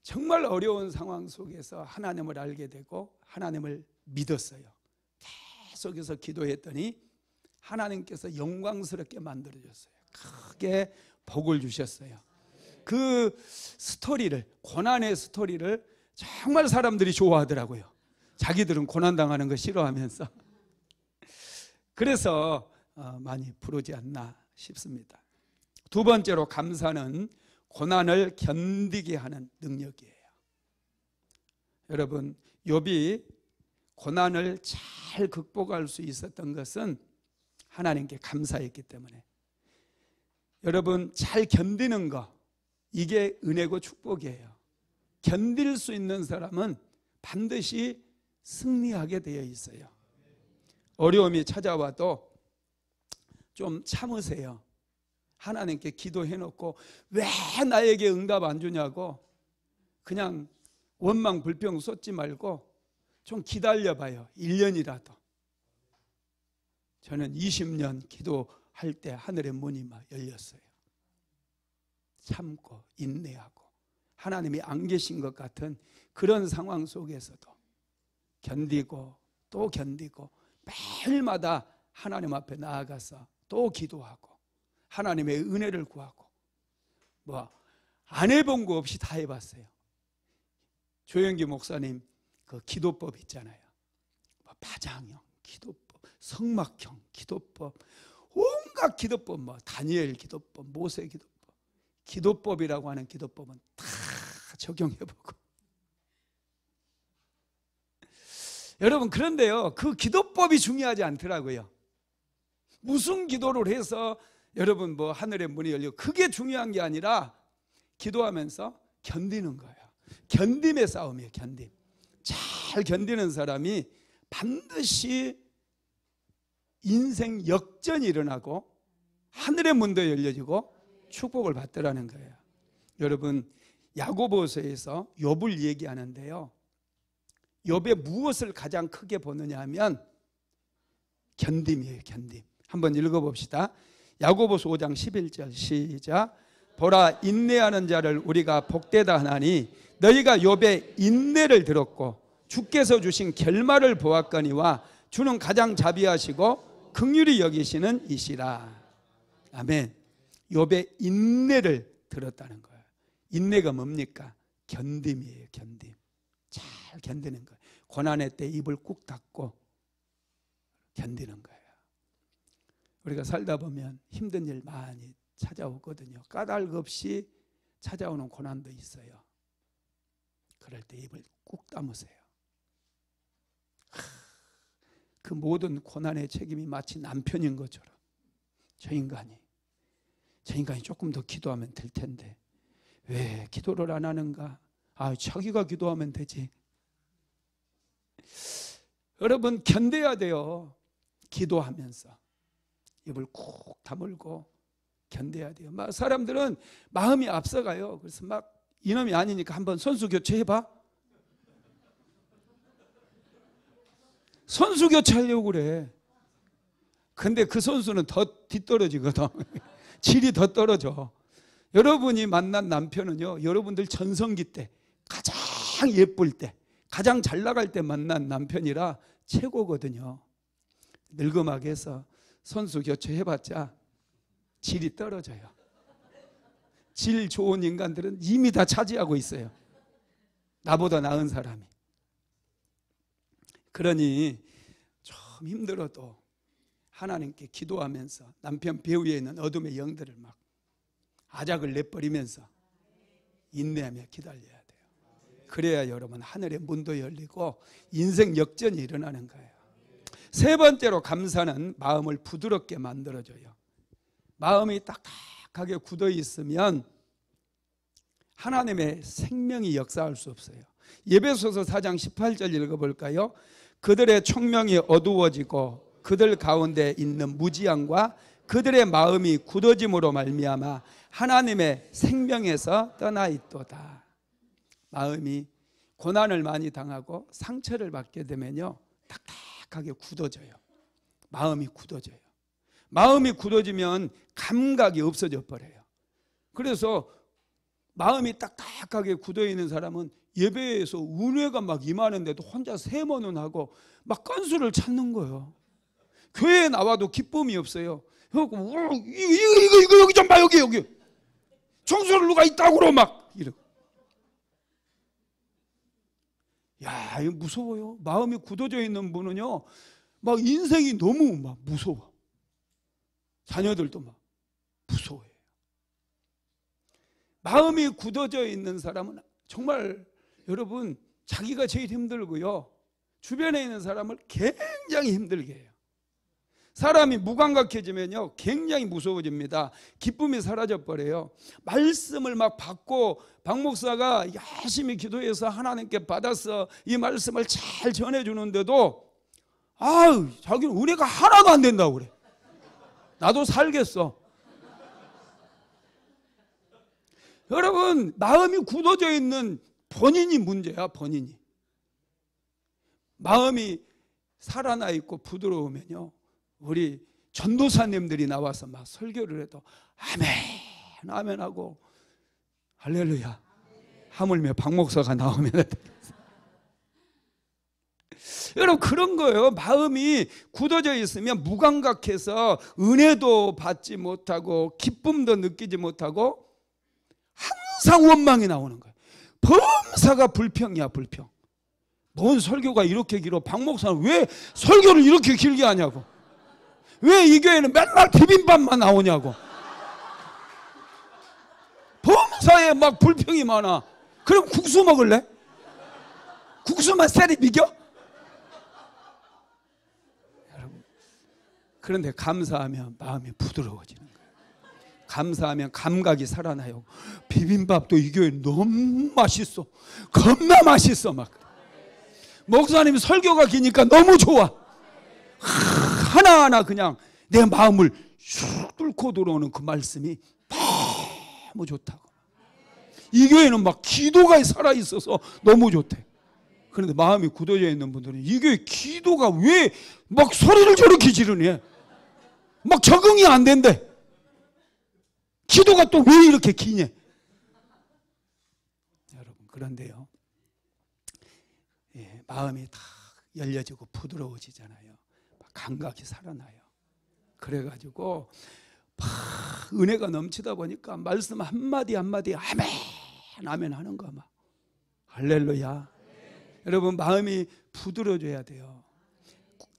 정말 어려운 상황 속에서 하나님을 알게 되고 하나님을 믿었어요. 계속해서 기도했더니 하나님께서 영광스럽게 만들어줬어요. 크게 복을 주셨어요. 그 스토리를, 고난의 스토리를 정말 사람들이 좋아하더라고요. 자기들은 고난당하는 거 싫어하면서. 그래서 많이 부르지 않나 싶습니다. 두 번째로 감사는 고난을 견디게 하는 능력이에요. 여러분, 욥이 고난을 잘 극복할 수 있었던 것은 하나님께 감사했기 때문에. 여러분, 잘 견디는 거, 이게 은혜고 축복이에요. 견딜 수 있는 사람은 반드시 승리하게 되어 있어요. 어려움이 찾아와도 좀 참으세요. 하나님께 기도해놓고 왜 나에게 응답 안 주냐고 그냥 원망 불평 쏟지 말고 좀 기다려봐요. 1년이라도. 저는 20년 기도할 때 하늘의 문이 막 열렸어요. 참고 인내하고 하나님이 안 계신 것 같은 그런 상황 속에서도 견디고 또 견디고 매일마다 하나님 앞에 나아가서 또 기도하고 하나님의 은혜를 구하고 안 해본 거 없이 다 해봤어요. 조영기 목사님 그 기도법 있잖아요. 파장형 기도법, 성막형 기도법, 온갖 기도법, 뭐 다니엘 기도법, 모세 기도법, 기도법이라고 하는 기도법은 다 적용해보고. 여러분, 그런데요, 그 기도법이 중요하지 않더라고요. 무슨 기도를 해서 여러분 뭐 하늘의 문이 열리고, 그게 중요한 게 아니라 기도하면서 견디는 거예요. 견딤의 싸움이에요. 견딤. 잘 견디는 사람이 반드시 인생 역전이 일어나고 하늘의 문도 열려지고 축복을 받더라는 거예요. 여러분, 야고보서에서 욥을 얘기하는데요, 욥의 무엇을 가장 크게 보느냐 하면 견딤이에요. 견딤. 한번 읽어봅시다. 야고보서 5장 11절 시작. 보라, 인내하는 자를 우리가 복되다 하나니 너희가 욥의 인내를 들었고 주께서 주신 결말을 보았거니와 주는 가장 자비하시고 긍휼히 여기시는 이시라. 아멘. 욥의 인내를 들었다는 거예요. 인내가 뭡니까? 견딤이에요. 견딤. 잘 견디는 거예요. 고난의 때 입을 꾹 닫고 견디는 거예요. 우리가 살다 보면 힘든 일 많이 찾아오거든요. 까닭 없이 찾아오는 고난도 있어요. 그럴 때 입을 꾹 다무세요. 그 모든 고난의 책임이 마치 남편인 것처럼 저 인간이 조금 더 기도하면 될 텐데 왜 기도를 안 하는가? 아, 자기가 기도하면 되지. 여러분, 견뎌야 돼요. 기도하면서 입을 꾹 다물고 견뎌야 돼요. 막 사람들은 마음이 앞서가요. 그래서 막 이놈이 아니니까 한번 선수 교체해봐. 선수 교체하려고 그래. 근데 그 선수는 더 뒤떨어지거든. 질이 더 떨어져. 여러분이 만난 남편은요, 여러분들 전성기 때 가장 예쁠 때, 가장 잘 나갈 때 만난 남편이라 최고거든요. 늙음하게 해서 선수 교체해봤자 질이 떨어져요. 질 좋은 인간들은 이미 다 차지하고 있어요. 나보다 나은 사람이. 그러니 좀 힘들어도 하나님께 기도하면서 남편 배후에 있는 어둠의 영들을 막 아작을 내버리면서 인내하며 기다려야 돼요. 그래야 여러분 하늘의 문도 열리고 인생 역전이 일어나는 거예요. 세 번째로 감사는 마음을 부드럽게 만들어줘요. 마음이 딱딱하게 굳어 있으면 하나님의 생명이 역사할 수 없어요. 에베소서 4장 18절 읽어볼까요? 그들의 총명이 어두워지고 그들 가운데 있는 무지함과 그들의 마음이 굳어짐으로 말미암아 하나님의 생명에서 떠나 있도다. 마음이 고난을 많이 당하고 상처를 받게 되면요, 딱딱하게 굳어져요. 마음이 굳어져요. 마음이 굳어지면 감각이 없어져 버려요. 그래서 마음이 딱딱하게 굳어 있는 사람은 예배에서 은혜가 막 임하는데도 혼자 세모는 하고 막 건수를 찾는 거예요. 교회에 나와도 기쁨이 없어요. 이거 여기 좀 봐, 여기 청소를 누가 있다고 막 이러고. 야, 이거 무서워요. 마음이 굳어져 있는 분은요, 막 인생이 너무 막 무서워. 자녀들도 막 무서워해요. 마음이 굳어져 있는 사람은 정말 여러분 자기가 제일 힘들고요, 주변에 있는 사람을 굉장히 힘들게 해요. 사람이 무감각해지면요 굉장히 무서워집니다. 기쁨이 사라져버려요. 말씀을 막 받고 박 목사가 열심히 기도해서 하나님께 받아서 이 말씀을 잘 전해주는데도 아유, 자기는 은혜가 하나도 안 된다고 그래. 나도 살겠어. 여러분, 마음이 굳어져 있는 본인이 문제야. 본인이. 마음이 살아나 있고 부드러우면요, 우리 전도사님들이 나와서 막 설교를 해도 아멘 아멘 하고 할렐루야, 하물며 박 목사가 나오면 여러분, 그런 거예요. 마음이 굳어져 있으면 무감각해서 은혜도 받지 못하고 기쁨도 느끼지 못하고 항상 원망이 나오는 거예요. 범사가 불평이야. 불평. 뭔 설교가 이렇게 길어? 박 목사는 왜 설교를 이렇게 길게 하냐고. 왜 이 교회는 맨날 비빔밥만 나오냐고. 범사에 막 불평이 많아. 그럼 국수 먹을래? 국수만 쎄리 미겨? 여러분, 그런데 감사하면 마음이 부드러워지는 거예요. 감사하면 감각이 살아나요. 비빔밥도 이 교회 너무 맛있어. 겁나 맛있어. 막 목사님 설교가 기니까 너무 좋아. 하나하나 그냥 내 마음을 쑥 뚫고 들어오는 그 말씀이 너무 좋다고. 이 교회는 막 기도가 살아있어서 너무 좋대. 그런데 마음이 굳어져 있는 분들은 이 교회 기도가 왜 막 소리를 저렇게 지르니? 막 적응이 안 된대. 기도가 또 왜 이렇게 기냐? 여러분, 그런데요, 예, 마음이 다 열려지고 부드러워지잖아요. 감각이 살아나요. 그래가지고 막 은혜가 넘치다 보니까 말씀 한마디 한마디 아멘 아멘 하는 거 막. 할렐루야. 여러분, 마음이 부드러워져야 돼요.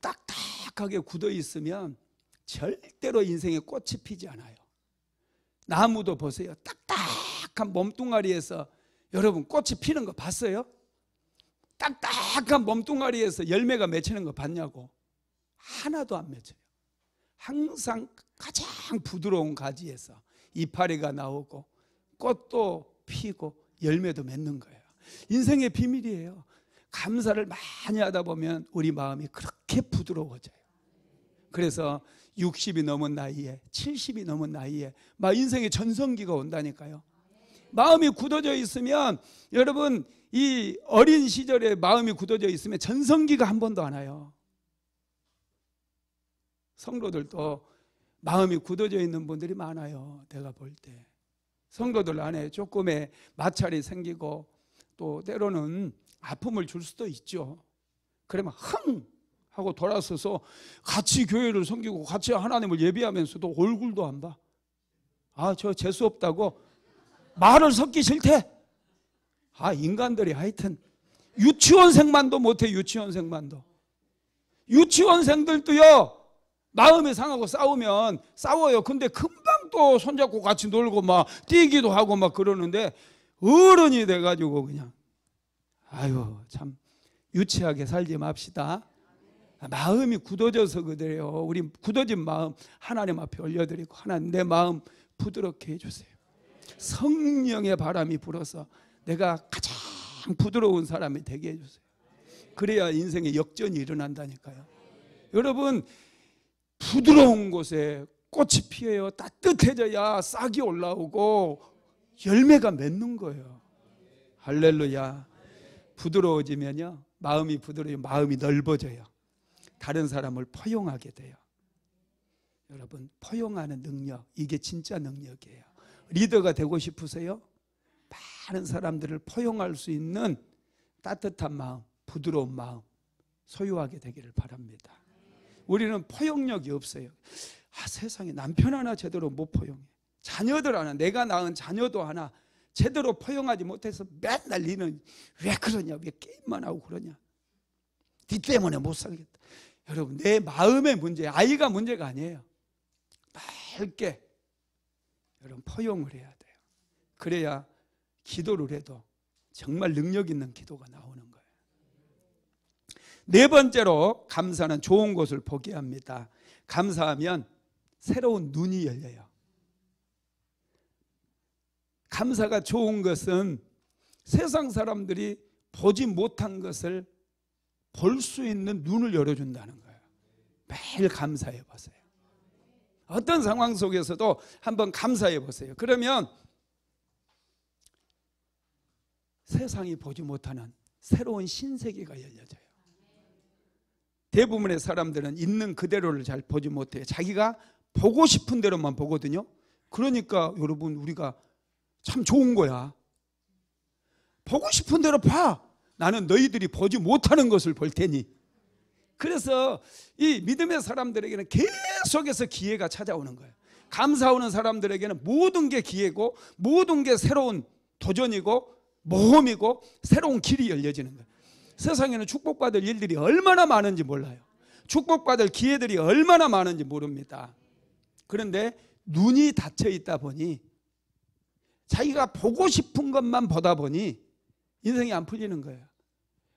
딱딱하게 굳어 있으면 절대로 인생에 꽃이 피지 않아요. 나무도 보세요. 딱딱한 몸뚱아리에서 여러분 꽃이 피는 거 봤어요? 딱딱한 몸뚱아리에서 열매가 맺히는 거 봤냐고. 하나도 안 맺혀요. 항상 가장 부드러운 가지에서 이파리가 나오고 꽃도 피고 열매도 맺는 거예요. 인생의 비밀이에요. 감사를 많이 하다 보면 우리 마음이 그렇게 부드러워져요. 그래서 60이 넘은 나이에 70이 넘은 나이에 막 인생의 전성기가 온다니까요. 마음이 굳어져 있으면 여러분, 이 어린 시절에 마음이 굳어져 있으면 전성기가 한 번도 안 와요. 성도들도 마음이 굳어져 있는 분들이 많아요. 내가 볼 때 성도들 안에 조금의 마찰이 생기고 또 때로는 아픔을 줄 수도 있죠. 그러면 흥 하고 돌아서서 같이 교회를 섬기고 같이 하나님을 예배하면서도 얼굴도 안 봐. 아, 저 재수 없다고 말을 섞기 싫대. 아, 인간들이 하여튼 유치원생만도 못해. 유치원생만도. 유치원생들도요, 마음이 상하고 싸우면 싸워요. 근데 금방 또 손잡고 같이 놀고 막 뛰기도 하고 막 그러는데 어른이 돼가지고 그냥 아유, 참 유치하게 살지 맙시다. 마음이 굳어져서 그래요. 우리 굳어진 마음 하나님 앞에 올려드리고, 하나님 내 마음 부드럽게 해주세요. 성령의 바람이 불어서 내가 가장 부드러운 사람이 되게 해주세요. 그래야 인생의 역전이 일어난다니까요. 여러분, 부드러운 곳에 꽃이 피어요. 따뜻해져야 싹이 올라오고 열매가 맺는 거예요. 할렐루야. 부드러워지면요, 마음이 부드러워지면 마음이 넓어져요. 다른 사람을 포용하게 돼요. 여러분, 포용하는 능력, 이게 진짜 능력이에요. 리더가 되고 싶으세요? 많은 사람들을 포용할 수 있는 따뜻한 마음, 부드러운 마음 소유하게 되기를 바랍니다. 우리는 포용력이 없어요. 아, 세상에 남편 하나 제대로 못 포용해. 자녀들 하나, 내가 낳은 자녀도 하나 제대로 포용하지 못해서 맨날 니는 왜 그러냐, 왜 게임만 하고 그러냐, 니 때문에 못 살겠다. 여러분, 내 마음의 문제, 아이가 문제가 아니에요. 밝게 여러분 포용을 해야 돼요. 그래야 기도를 해도 정말 능력 있는 기도가 나오는 거예요. 네 번째로, 감사는 좋은 것을 보게 합니다. 감사하면 새로운 눈이 열려요. 감사가 좋은 것은 세상 사람들이 보지 못한 것을 볼 수 있는 눈을 열어준다는 거예요. 매일 감사해 보세요. 어떤 상황 속에서도 한번 감사해 보세요. 그러면 세상이 보지 못하는 새로운 신세계가 열려져요. 대부분의 사람들은 있는 그대로를 잘 보지 못해요. 자기가 보고 싶은 대로만 보거든요. 그러니까 여러분, 우리가 참 좋은 거야. 보고 싶은 대로 봐. 나는 너희들이 보지 못하는 것을 볼 테니. 그래서 이 믿음의 사람들에게는 계속해서 기회가 찾아오는 거예요. 감사하는 사람들에게는 모든 게 기회고, 모든 게 새로운 도전이고 모험이고 새로운 길이 열려지는 거예요. 세상에는 축복받을 일들이 얼마나 많은지 몰라요. 축복받을 기회들이 얼마나 많은지 모릅니다. 그런데 눈이 닫혀 있다 보니 자기가 보고 싶은 것만 보다 보니 인생이 안 풀리는 거예요.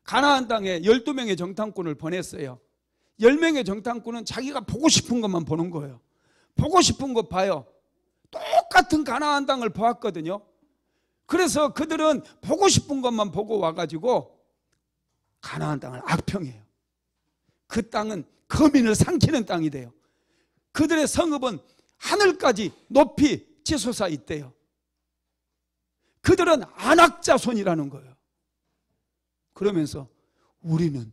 가나안 땅에 12명의 정탐꾼을 보냈어요. 10명의 정탐꾼은 자기가 보고 싶은 것만 보는 거예요. 보고 싶은 것 봐요. 똑같은 가나안 땅을 보았거든요. 그래서 그들은 보고 싶은 것만 보고 와가지고 가나안 땅을 악평해요. 그 땅은 거민을 삼키는 땅이 돼요. 그들의 성읍은 하늘까지 높이 치솟아 있대요. 그들은 안악자손이라는 거예요. 그러면서 우리는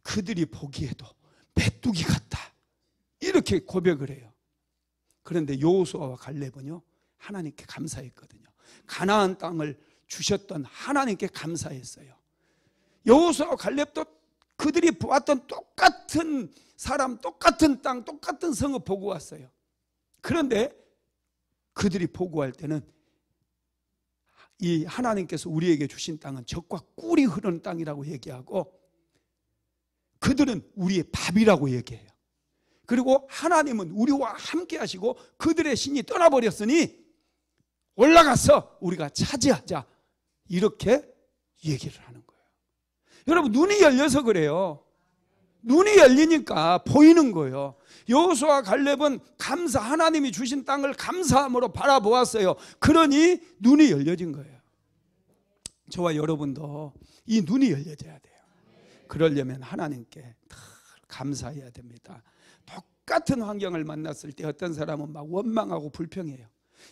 그들이 보기에도 메뚜기 같다, 이렇게 고백을 해요. 그런데 여호수아와 갈렙은요, 하나님께 감사했거든요. 가나안 땅을 주셨던 하나님께 감사했어요. 여호수아와 갈렙도 그들이 보았던 똑같은 사람, 똑같은 땅, 똑같은 성읍 보고 왔어요. 그런데 그들이 보고할 때는 이 하나님께서 우리에게 주신 땅은 젖과 꿀이 흐르는 땅이라고 얘기하고, 그들은 우리의 밥이라고 얘기해요. 그리고 하나님은 우리와 함께 하시고 그들의 신이 떠나버렸으니 올라가서 우리가 차지하자, 이렇게 얘기를 하는 거예요. 여러분, 눈이 열려서 그래요. 눈이 열리니까 보이는 거예요. 여호수아와 갈렙은 감사, 하나님이 주신 땅을 감사함으로 바라보았어요. 그러니 눈이 열려진 거예요. 저와 여러분도 이 눈이 열려져야 돼요. 그러려면 하나님께 늘 감사해야 됩니다. 똑같은 환경을 만났을 때 어떤 사람은 막 원망하고 불평해요.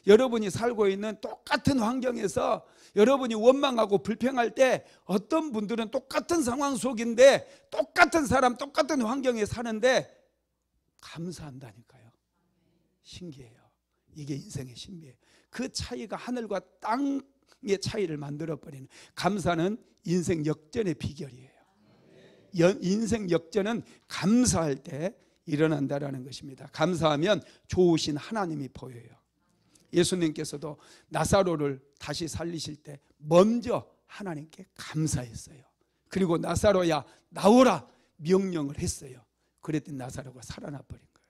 여러분이 살고 있는 똑같은 환경에서 여러분이 원망하고 불평할 때 어떤 분들은 똑같은 상황 속인데 똑같은 사람, 똑같은 환경에 사는데 감사한다니까요. 신기해요. 이게 인생의 신비예요. 그 차이가 하늘과 땅의 차이를 만들어버리는, 감사는 인생 역전의 비결이에요. 인생 역전은 감사할 때 일어난다라는 것입니다. 감사하면 좋으신 하나님이 보여요. 예수님께서도 나사로를 다시 살리실 때 먼저 하나님께 감사했어요. 그리고 나사로야 나오라 명령을 했어요. 그랬더니 나사로가 살아나 버린 거예요.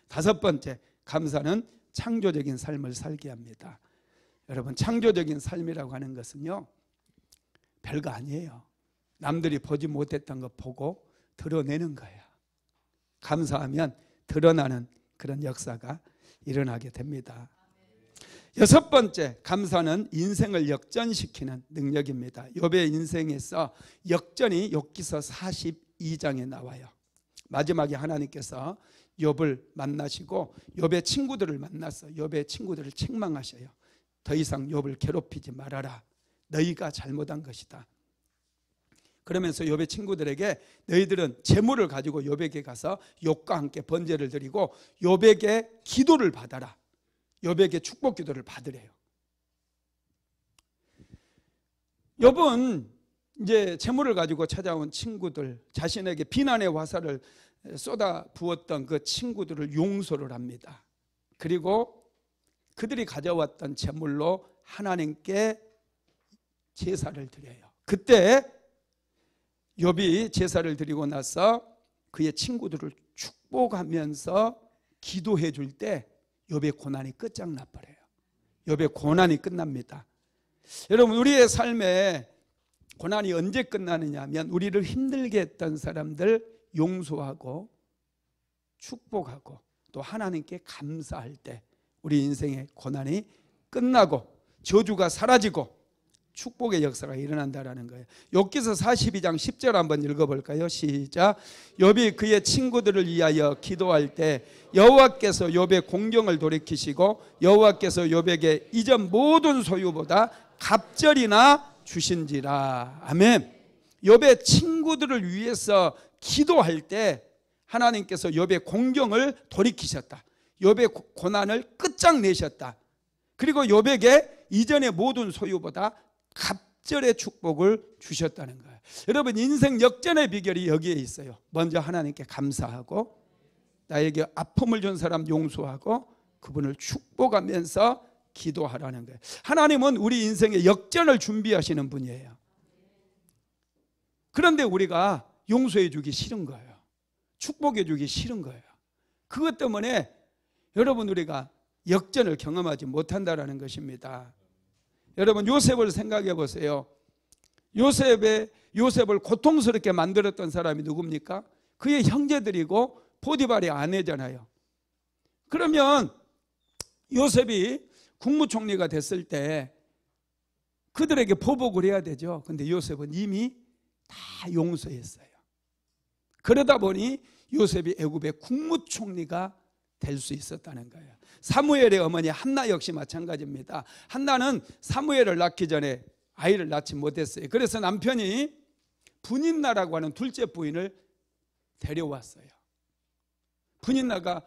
다섯 번째, 감사는 창조적인 삶을 살게 합니다. 여러분, 창조적인 삶이라고 하는 것은요, 별거 아니에요. 남들이 보지 못했던 거 보고 드러내는 거예요. 감사하면 드러나는 그런 역사가 일어나게 됩니다. 여섯 번째, 감사는 인생을 역전시키는 능력입니다. 욥의 인생에서 역전이 욥기서 42장에 나와요. 마지막에 하나님께서 욥을 만나시고 욥의 친구들을 만나서 욥의 친구들을 책망하셔요. 더 이상 욥을 괴롭히지 말아라. 너희가 잘못한 것이다. 그러면서 욥의 친구들에게 너희들은 재물을 가지고 욥에게 가서 욥과 함께 번제를 드리고 욥에게 기도를 받아라. 욥에게 축복 기도를 받으래요. 욥은 이제 재물을 가지고 찾아온 친구들, 자신에게 비난의 화살을 쏟아 부었던 그 친구들을 용서를 합니다. 그리고 그들이 가져왔던 재물로 하나님께 제사를 드려요. 그때 욥이 제사를 드리고 나서 그의 친구들을 축복하면서 기도해 줄 때 욥의 고난이 끝장나 버려요. 욥의 고난이 끝납니다. 여러분, 우리의 삶에 고난이 언제 끝나느냐 하면 우리를 힘들게 했던 사람들 용서하고 축복하고 또 하나님께 감사할 때 우리 인생의 고난이 끝나고 저주가 사라지고 축복의 역사가 일어난다라는 거예요. 욥기서 42장 10절 한번 읽어볼까요? 시작. 욥이 그의 친구들을 위하여 기도할 때 여호와께서 욥의 공경을 돌이키시고 여호와께서 욥에게 이전 모든 소유보다 갑절이나 주신지라. 아멘. 욥의 친구들을 위해서 기도할 때 하나님께서 욥의 공경을 돌이키셨다. 욥의 고난을 끝장내셨다. 그리고 욥에게 이전의 모든 소유보다 갑절의 축복을 주셨다는 거예요. 여러분, 인생 역전의 비결이 여기에 있어요. 먼저 하나님께 감사하고 나에게 아픔을 준 사람 용서하고 그분을 축복하면서 기도하라는 거예요. 하나님은 우리 인생의 역전을 준비하시는 분이에요. 그런데 우리가 용서해 주기 싫은 거예요. 축복해 주기 싫은 거예요. 그것 때문에 여러분 우리가 역전을 경험하지 못한다는 것입니다. 여러분 요셉을 생각해 보세요. 요셉을 고통스럽게 만들었던 사람이 누굽니까? 그의 형제들이고 포디발의 아내잖아요. 그러면 요셉이 국무총리가 됐을 때 그들에게 보복을 해야 되죠. 근데 요셉은 이미 다 용서했어요. 그러다 보니 요셉이 애굽의 국무총리가 될 수 있었다는 거예요. 사무엘의 어머니 한나 역시 마찬가지입니다. 한나는 사무엘을 낳기 전에 아이를 낳지 못했어요. 그래서 남편이 분인나라고 하는 둘째 부인을 데려왔어요. 분인나가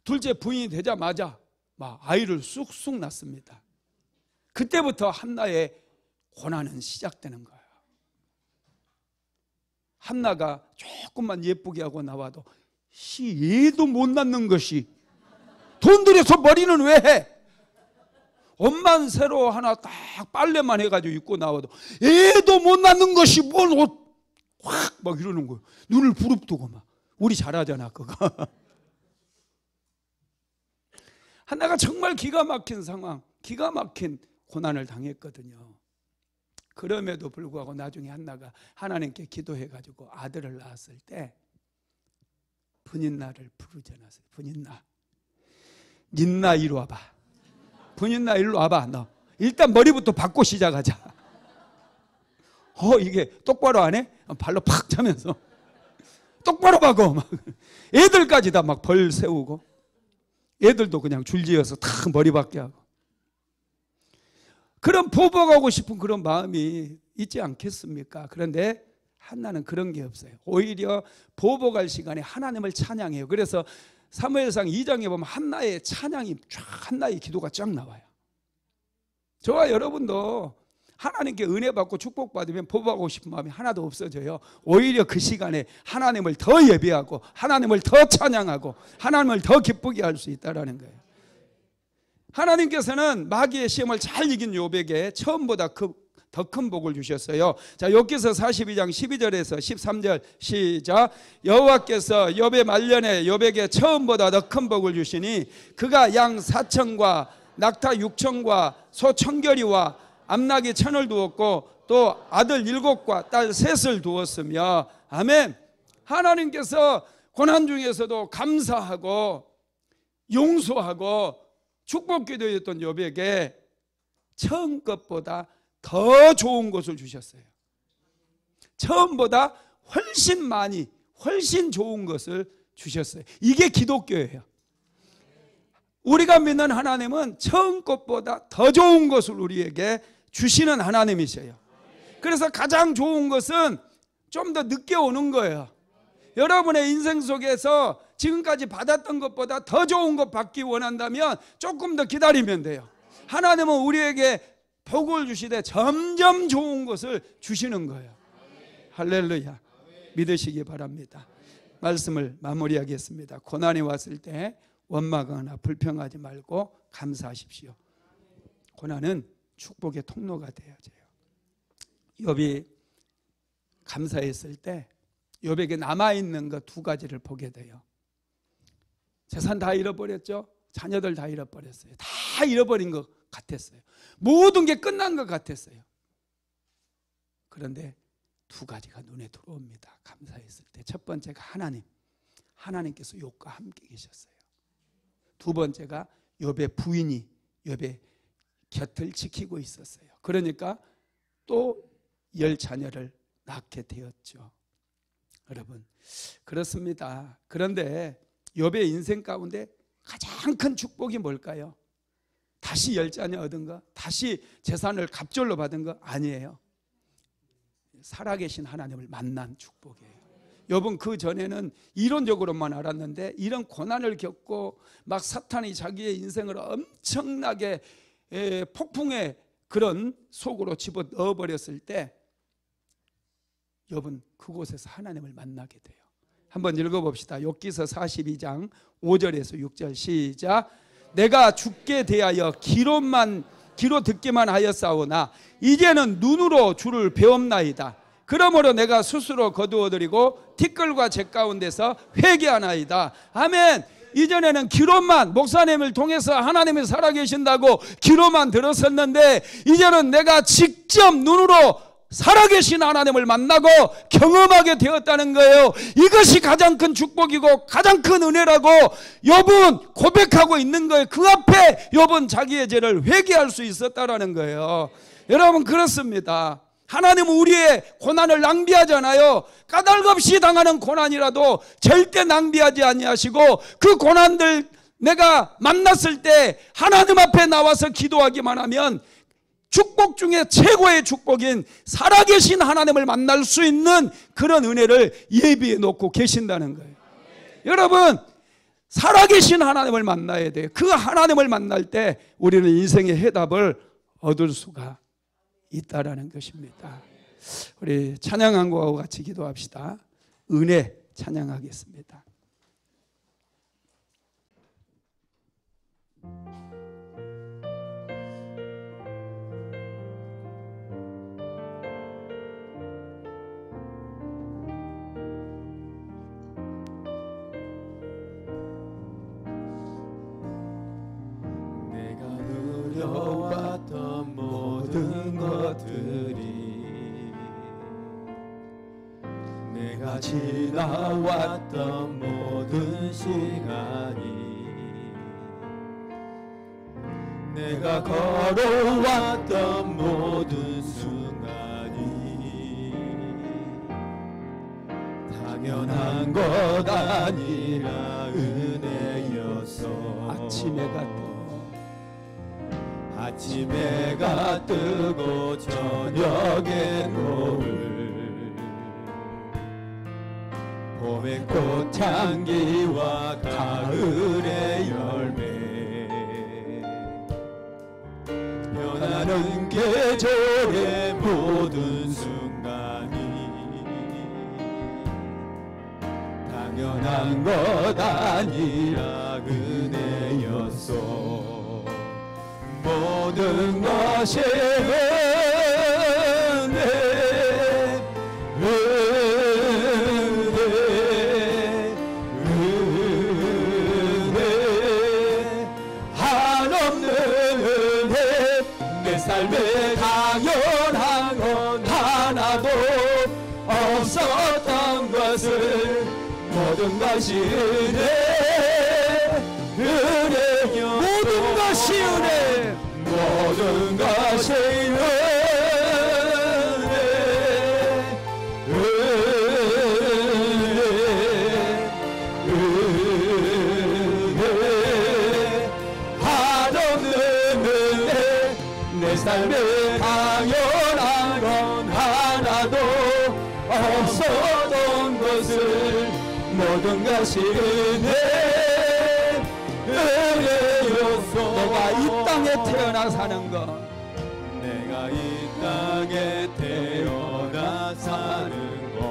둘째 부인이 되자마자 막 아이를 쑥쑥 낳습니다. 그때부터 한나의 고난은 시작되는 거예요. 한나가 조금만 예쁘게 하고 나와도 얘도 못 낳는 것이 돈 들여서 머리는 왜 해? 옷만 새로 하나 딱 빨래만 해가지고 입고 나와도 애도 못 낳는 것이 뭘 옷 확 막 이러는 거예요. 눈을 부릅뜨고 막. 우리 잘하잖아 그거. 한나가 정말 기가 막힌 상황, 기가 막힌 고난을 당했거든요. 그럼에도 불구하고 나중에 한나가 하나님께 기도해가지고 아들을 낳았을 때 분인나를 부르지 않았어요. 분인나, 닌나 이리 와봐. 분인나 일로 와봐. 너 일단 머리부터 받고 시작하자. 이게 똑바로 안 해? 발로 팍 차면서 똑바로 박어. 막 애들까지 다 막 벌 세우고 애들도 그냥 줄지어서 탁 머리 박게 하고. 그런 보복하고 싶은 그런 마음이 있지 않겠습니까? 그런데 한나는 그런 게 없어요. 오히려 보복할 시간에 하나님을 찬양해요. 그래서 사무엘상 2장에 보면 한나의 찬양이 한나의 기도가 쫙 나와요. 저와 여러분도 하나님께 은혜 받고 축복받으면 보복하고 싶은 마음이 하나도 없어져요. 오히려 그 시간에 하나님을 더 예배하고 하나님을 더 찬양하고 하나님을 더 기쁘게 할 수 있다는 거예요. 하나님께서는 마귀의 시험을 잘 이긴 욥에게 처음보다 더 큰 복을 주셨어요. 자, 욥기서 42장 12절에서 13절 시작. 여호와께서 욥의 말년에 욥에게 처음보다 더 큰 복을 주시니 그가 양 4천과 낙타 6천과 소 1,000결이와 암나귀 1,000을 두었고 또 아들 7과 딸 3을 두었으며. 아멘. 하나님께서 고난 중에서도 감사하고 용서하고 축복 기도했던 욥에게 처음 것보다 더 좋은 것을 주셨어요. 처음보다 훨씬 많이 훨씬 좋은 것을 주셨어요. 이게 기독교예요. 우리가 믿는 하나님은 처음 것보다 더 좋은 것을 우리에게 주시는 하나님이세요. 그래서 가장 좋은 것은 좀 더 늦게 오는 거예요. 여러분의 인생 속에서 지금까지 받았던 것보다 더 좋은 것 받기 원한다면 조금 더 기다리면 돼요. 하나님은 우리에게 복을 주시되 점점 좋은 것을 주시는 거예요. 할렐루야. 믿으시기 바랍니다. 말씀을 마무리하겠습니다. 고난이 왔을 때 원망하거나 불평하지 말고 감사하십시오. 고난은 축복의 통로가 되어져요. 욥이 감사했을 때 욥에게 남아있는 것 2가지를 보게 돼요. 재산 다 잃어버렸죠. 자녀들 다 잃어버렸어요. 다 잃어버린 것 같았어요. 모든 게 끝난 것 같았어요. 그런데 2가지가 눈에 들어옵니다. 감사했을 때. 첫 번째가 하나님께서 욥과 함께 계셨어요. 2번째가 욥의 부인이 욥의 곁을 지키고 있었어요. 그러니까 또 10자녀를 낳게 되었죠. 여러분, 그렇습니다. 그런데 욥의 인생 가운데 가장 큰 축복이 뭘까요? 다시 10자녀 얻은 거, 다시 재산을 갑절로 받은 거 아니에요. 살아계신 하나님을 만난 축복이에요. 욥은 그 전에는 이론적으로만 알았는데 이런 고난을 겪고 막 사탄이 자기의 인생을 엄청나게 폭풍의 그런 속으로 집어넣어 버렸을 때 욥은 그곳에서 하나님을 만나게 돼요. 한번 읽어봅시다. 욥기서 42장 5절에서 6절 시작. 내가 죽게 대하여 귀로 듣기만 하였사오나 이제는 눈으로 주를 배움나이다. 그러므로 내가 스스로 거두어드리고 티끌과 재 가운데서 회개하나이다. 아멘. 이전에는 귀로만, 목사님을 통해서 하나님이 살아계신다고 귀로만 들었었는데, 이제는 내가 직접 눈으로 살아계신 하나님을 만나고 경험하게 되었다는 거예요. 이것이 가장 큰 축복이고 가장 큰 은혜라고 욥은 고백하고 있는 거예요. 그 앞에 욥은 자기의 죄를 회개할 수 있었다라는 거예요. 여러분, 그렇습니다. 하나님은 우리의 고난을 낭비하잖아요. 까닭없이 당하는 고난이라도 절대 낭비하지 아니하시고, 그 고난들 내가 만났을 때 하나님 앞에 나와서 기도하기만 하면 축복 중에 최고의 축복인 살아계신 하나님을 만날 수 있는 그런 은혜를 예비해 놓고 계신다는 거예요. 여러분, 살아계신 하나님을 만나야 돼요. 그 하나님을 만날 때 우리는 인생의 해답을 얻을 수가 있다라는 것입니다. 우리 찬양한 것과 같이 기도합시다. 은혜 찬양하겠습니다. 내가 누려왔던 모든 것들이, 내가 지나왔던 모든 시간이, 내가 걸어왔던 모든 순간이 당연한 것 아니라 은혜였어. 아침에 해가 뜨고 저녁에 노을, 봄의 꽃향기와 가을의 열매, 변하는 계절의 모든 순간이 당연한 것 아니라 은혜였어. 모든 것이 은혜, 한없는 은혜. 내 삶에 당연한 건 하나도 없었던 것을, 모든 것이 은혜요. 모든 것이 은혜, 모든 것이 은혜, 한없는 은혜. 내 삶에 당연한 건 하나도 없었던 것을, 모든 것이 은혜였소. 내가 이 땅에 태어나 사는 것, 내가 이 땅에 태어나 사는 것,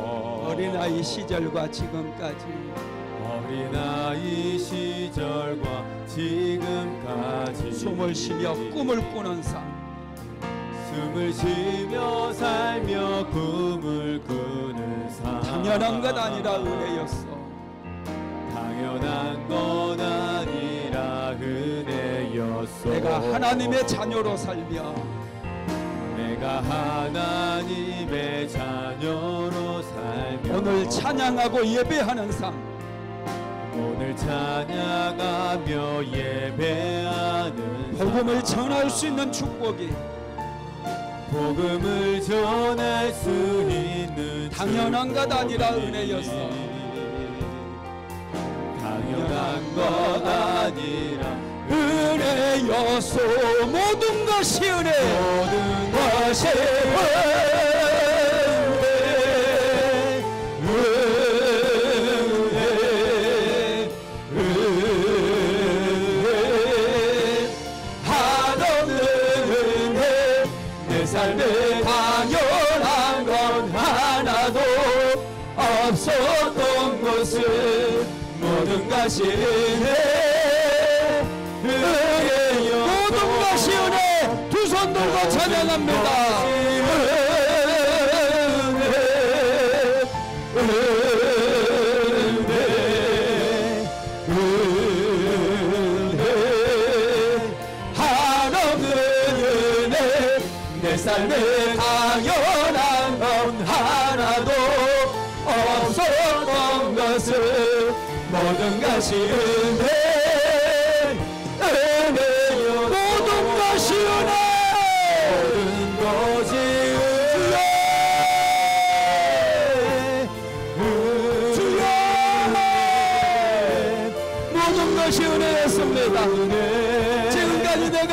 어린아이 시절과 지금까지, 어린아이 시절과 지금까지 숨을 쉬며 꿈을 꾸는 삶, 숨을 쉬며 살며 꿈을 꾸는 삶, 당연한 것 아니라 은혜였어. 당연한 것 아니라 은혜였소. 내가 하나님의 자녀로 살며, 내가 하나님의 자녀로 살며, 오늘 찬양하고 예배하는 삶, 오늘 찬양하며 예배하는 복음을 전할 수 있는 축복이 복음을 전할 수 있는 당연한 것 아니라 은혜였어. 당연한 것 아니라 은혜였소. 모든 것이 은혜, 모든 것이 한없는 은혜. 내 삶에 당연한 건 하나도 없었던 것을, 모든 것이 은혜요. 모든 것이 은혜. 두 손 들고 찬양합니다. 은혜, 삶에 당연한 건 하나도 없었던 것을 모든 것이 은혜요 모든 것이 은혜 모든 것이 주여 모든 것이 은혜였습니다. 지금까지 내가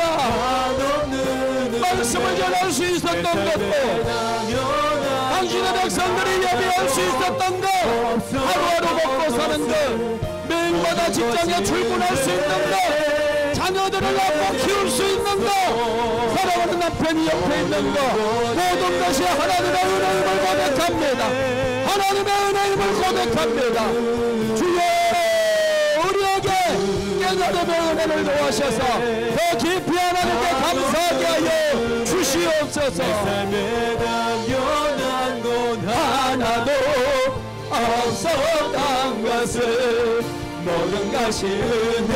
말씀을 전할 수 있었던 것도 당신의 백성들이 예배할 수 있었던 것, 하루하루 먹고 사는 것, 매일마다 직장에 출근할 수 있는 것, 자녀들을 낳고 키울 수 있는 것, 사랑하는 남편이 옆에 있는 것, 모든 것이 하나님의 은혜임을 고백합니다. 하나님의 은혜임을 고백합니다. 주여 우리에게 깨달음의 은혜를 도와셔서 더 깊이 하나님께 감사하게 하여 주시옵소서. 삶에 당연한 건 하나도 없었던 것을 모든 것이 은혜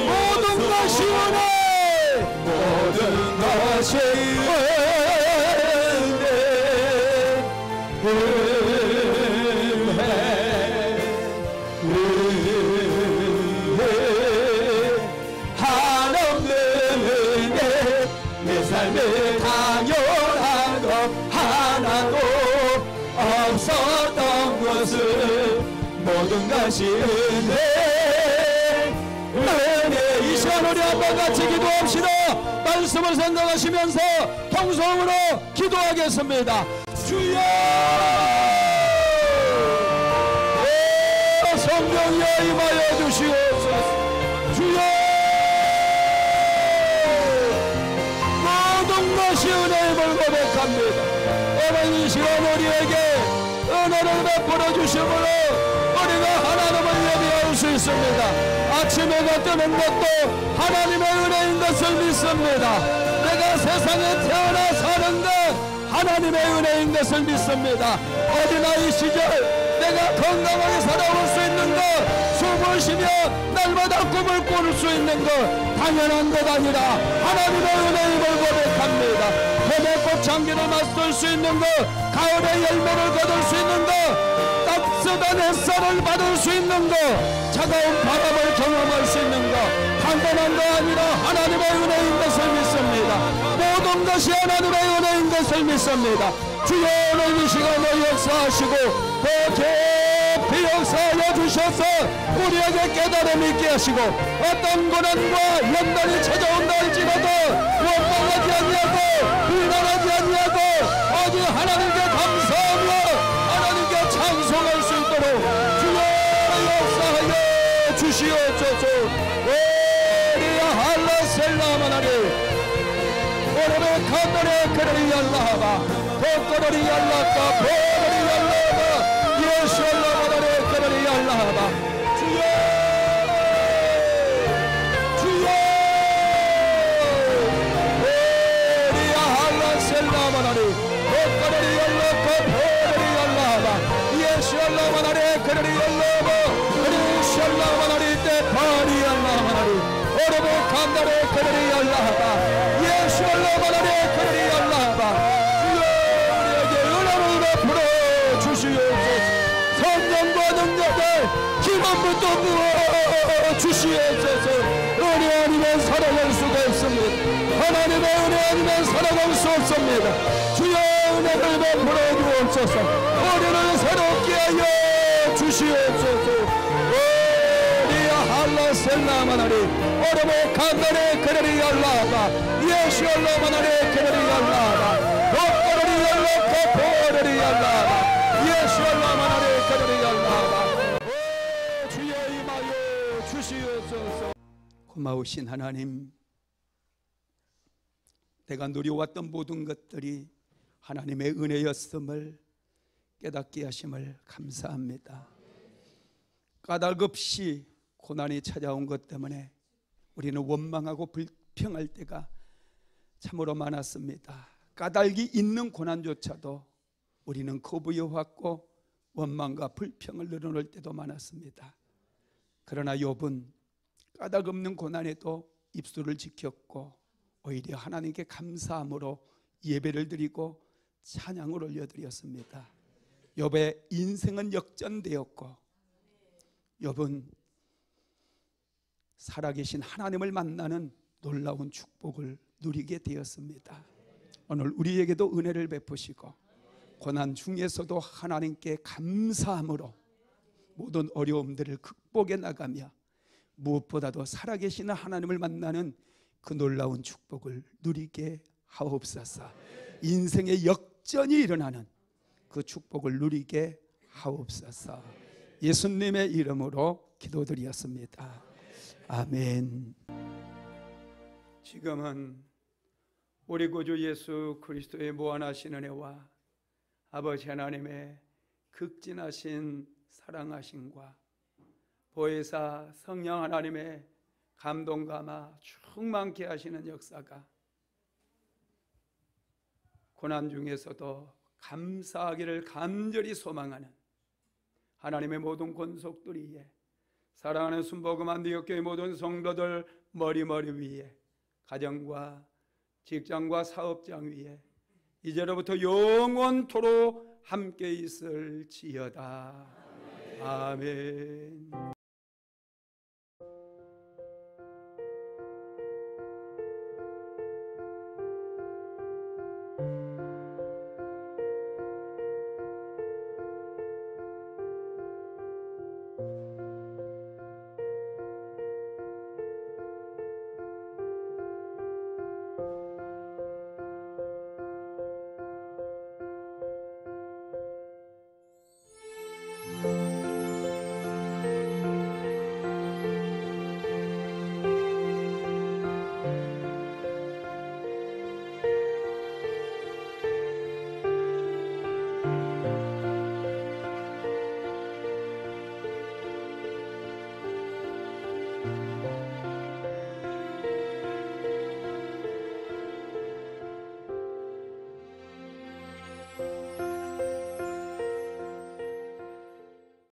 모든 것이 은혜 모든 것이 한없는 은혜 내 삶에 당연한 것 하나도 없었던 것을 모든 것이 은혜 이 시간 우리 한번 같이 기도합시다. 말씀을 생각하시면서 통성으로 기도하겠습니다. 주여 성령이여 임하여 주시옵소서. 주여 모든 것이 은혜임을 고백합니다. 오늘 이 시간 우리에게 은혜를 베풀어 주심으로 우리가 하나님을 예배할 수 있습니다. 아침 해가 뜨는 것도 하나님의 은혜인 것을 믿습니다. 내가 세상에 태어나 사는 것 하나님의 은혜인 것을 믿습니다. 어린아이 시절 내가 건강하게 살아올 수 있는 것, 숨을 쉬며 날마다 꿈을 꿀 수 있는 것 당연한 것 아니라 하나님의 은혜임을 고백합니다. 봄의 꽃향기를 맛볼 수 있는 것, 가을의 열매를 거둘 수 있는 것, 따뜻한 햇살을 받을 수 있는 것, 차가운 바람을 경험할 수 있는 것 당연한 것 아니라 하나님의 은혜인 것을 믿습니다. 모든 것이 하나님의 은혜인 것을 믿습니다. 주여 오늘 이 시간을 역사하시고 더 깊이 역사하여 주셔서 우리에게 깨달음 있게 하시고 어떤 고난과 연단이 찾아온다 할지라도 원망하지 아니하고 비난하지 아니하고 오직 하나님께 감사하며 하나님께 찬송할 수 있도록 주여 역사하여 주시옵소서. 오리야 할라셀라마나리 오르베 카드레 그레리 알라하바 도코리 알라카 보리 알라하바 예수 알라마나레 그레리 알라하바 주여 주여 오리야 할라셀라마나리 도코리 알라카 보리 알라하바 예수 알라마나레 그레리 알라하바 예수 알라마나리 때 바리 알라마나리 오르베 칸다레 그레리 알라하바 예수 알라마나레 그레리 알라하바 성령과 능력을 기름부터 부어 주시옵소서. 은혜 아니면 살아갈 수가 없습니다. 하나님의 은혜 아니면 살아갈 수 없습니다. 주여 은혜를 베풀어 주옵소서. 우리를 새롭게 하여 주시옵소서. 오리야 할라셀라마나리 오르베 칸다레 그레리 알라하바 예수 알라마나레 그레리 알라하바 도코리 알라카 보레리 알라하바 예수 알라마나레 그레리 알라하바 주여 임하여 주시옵소서. 고마우신 하나님, 내가 누려왔던 모든 것들이 하나님의 은혜였음을 깨닫게 하심을 감사합니다. 까닭 없이 고난이 찾아온 것 때문에 우리는 원망하고 불평할 때가 참으로 많았습니다. 까닭이 있는 고난조차도 우리는 거부해왔고 원망과 불평을 늘어놓을 때도 많았습니다. 그러나 욥은 까닭 없는 고난에도 입술을 지켰고 오히려 하나님께 감사함으로 예배를 드리고 찬양을 올려드렸습니다. 욥의 인생은 역전되었고 욥은 살아계신 하나님을 만나는 놀라운 축복을 누리게 되었습니다. 오늘 우리에게도 은혜를 베푸시고 고난 중에서도 하나님께 감사함으로 모든 어려움들을 극복해 나가며 무엇보다도 살아계시는 하나님을 만나는 그 놀라운 축복을 누리게 하옵소서. 인생의 역전이 일어나는 그 축복을 누리게 하옵소서. 예수님의 이름으로 기도드렸습니다. 아멘. 지금은 우리 구주 예수 그리스도의 무한하신 은혜와 아버지 하나님의 극진하신 사랑하심과 보혜사 성령 하나님의 감동 감화 충만케 하시는 역사가 고난 중에서도 감사하기를 간절히 소망하는 하나님의 모든 권속들 위에, 사랑하는 순복음 안디옥교회 모든 성도들 머리 위에, 가정과 직장과 사업장 위에 이제로부터 영원토록 함께 있을지어다. 아멘.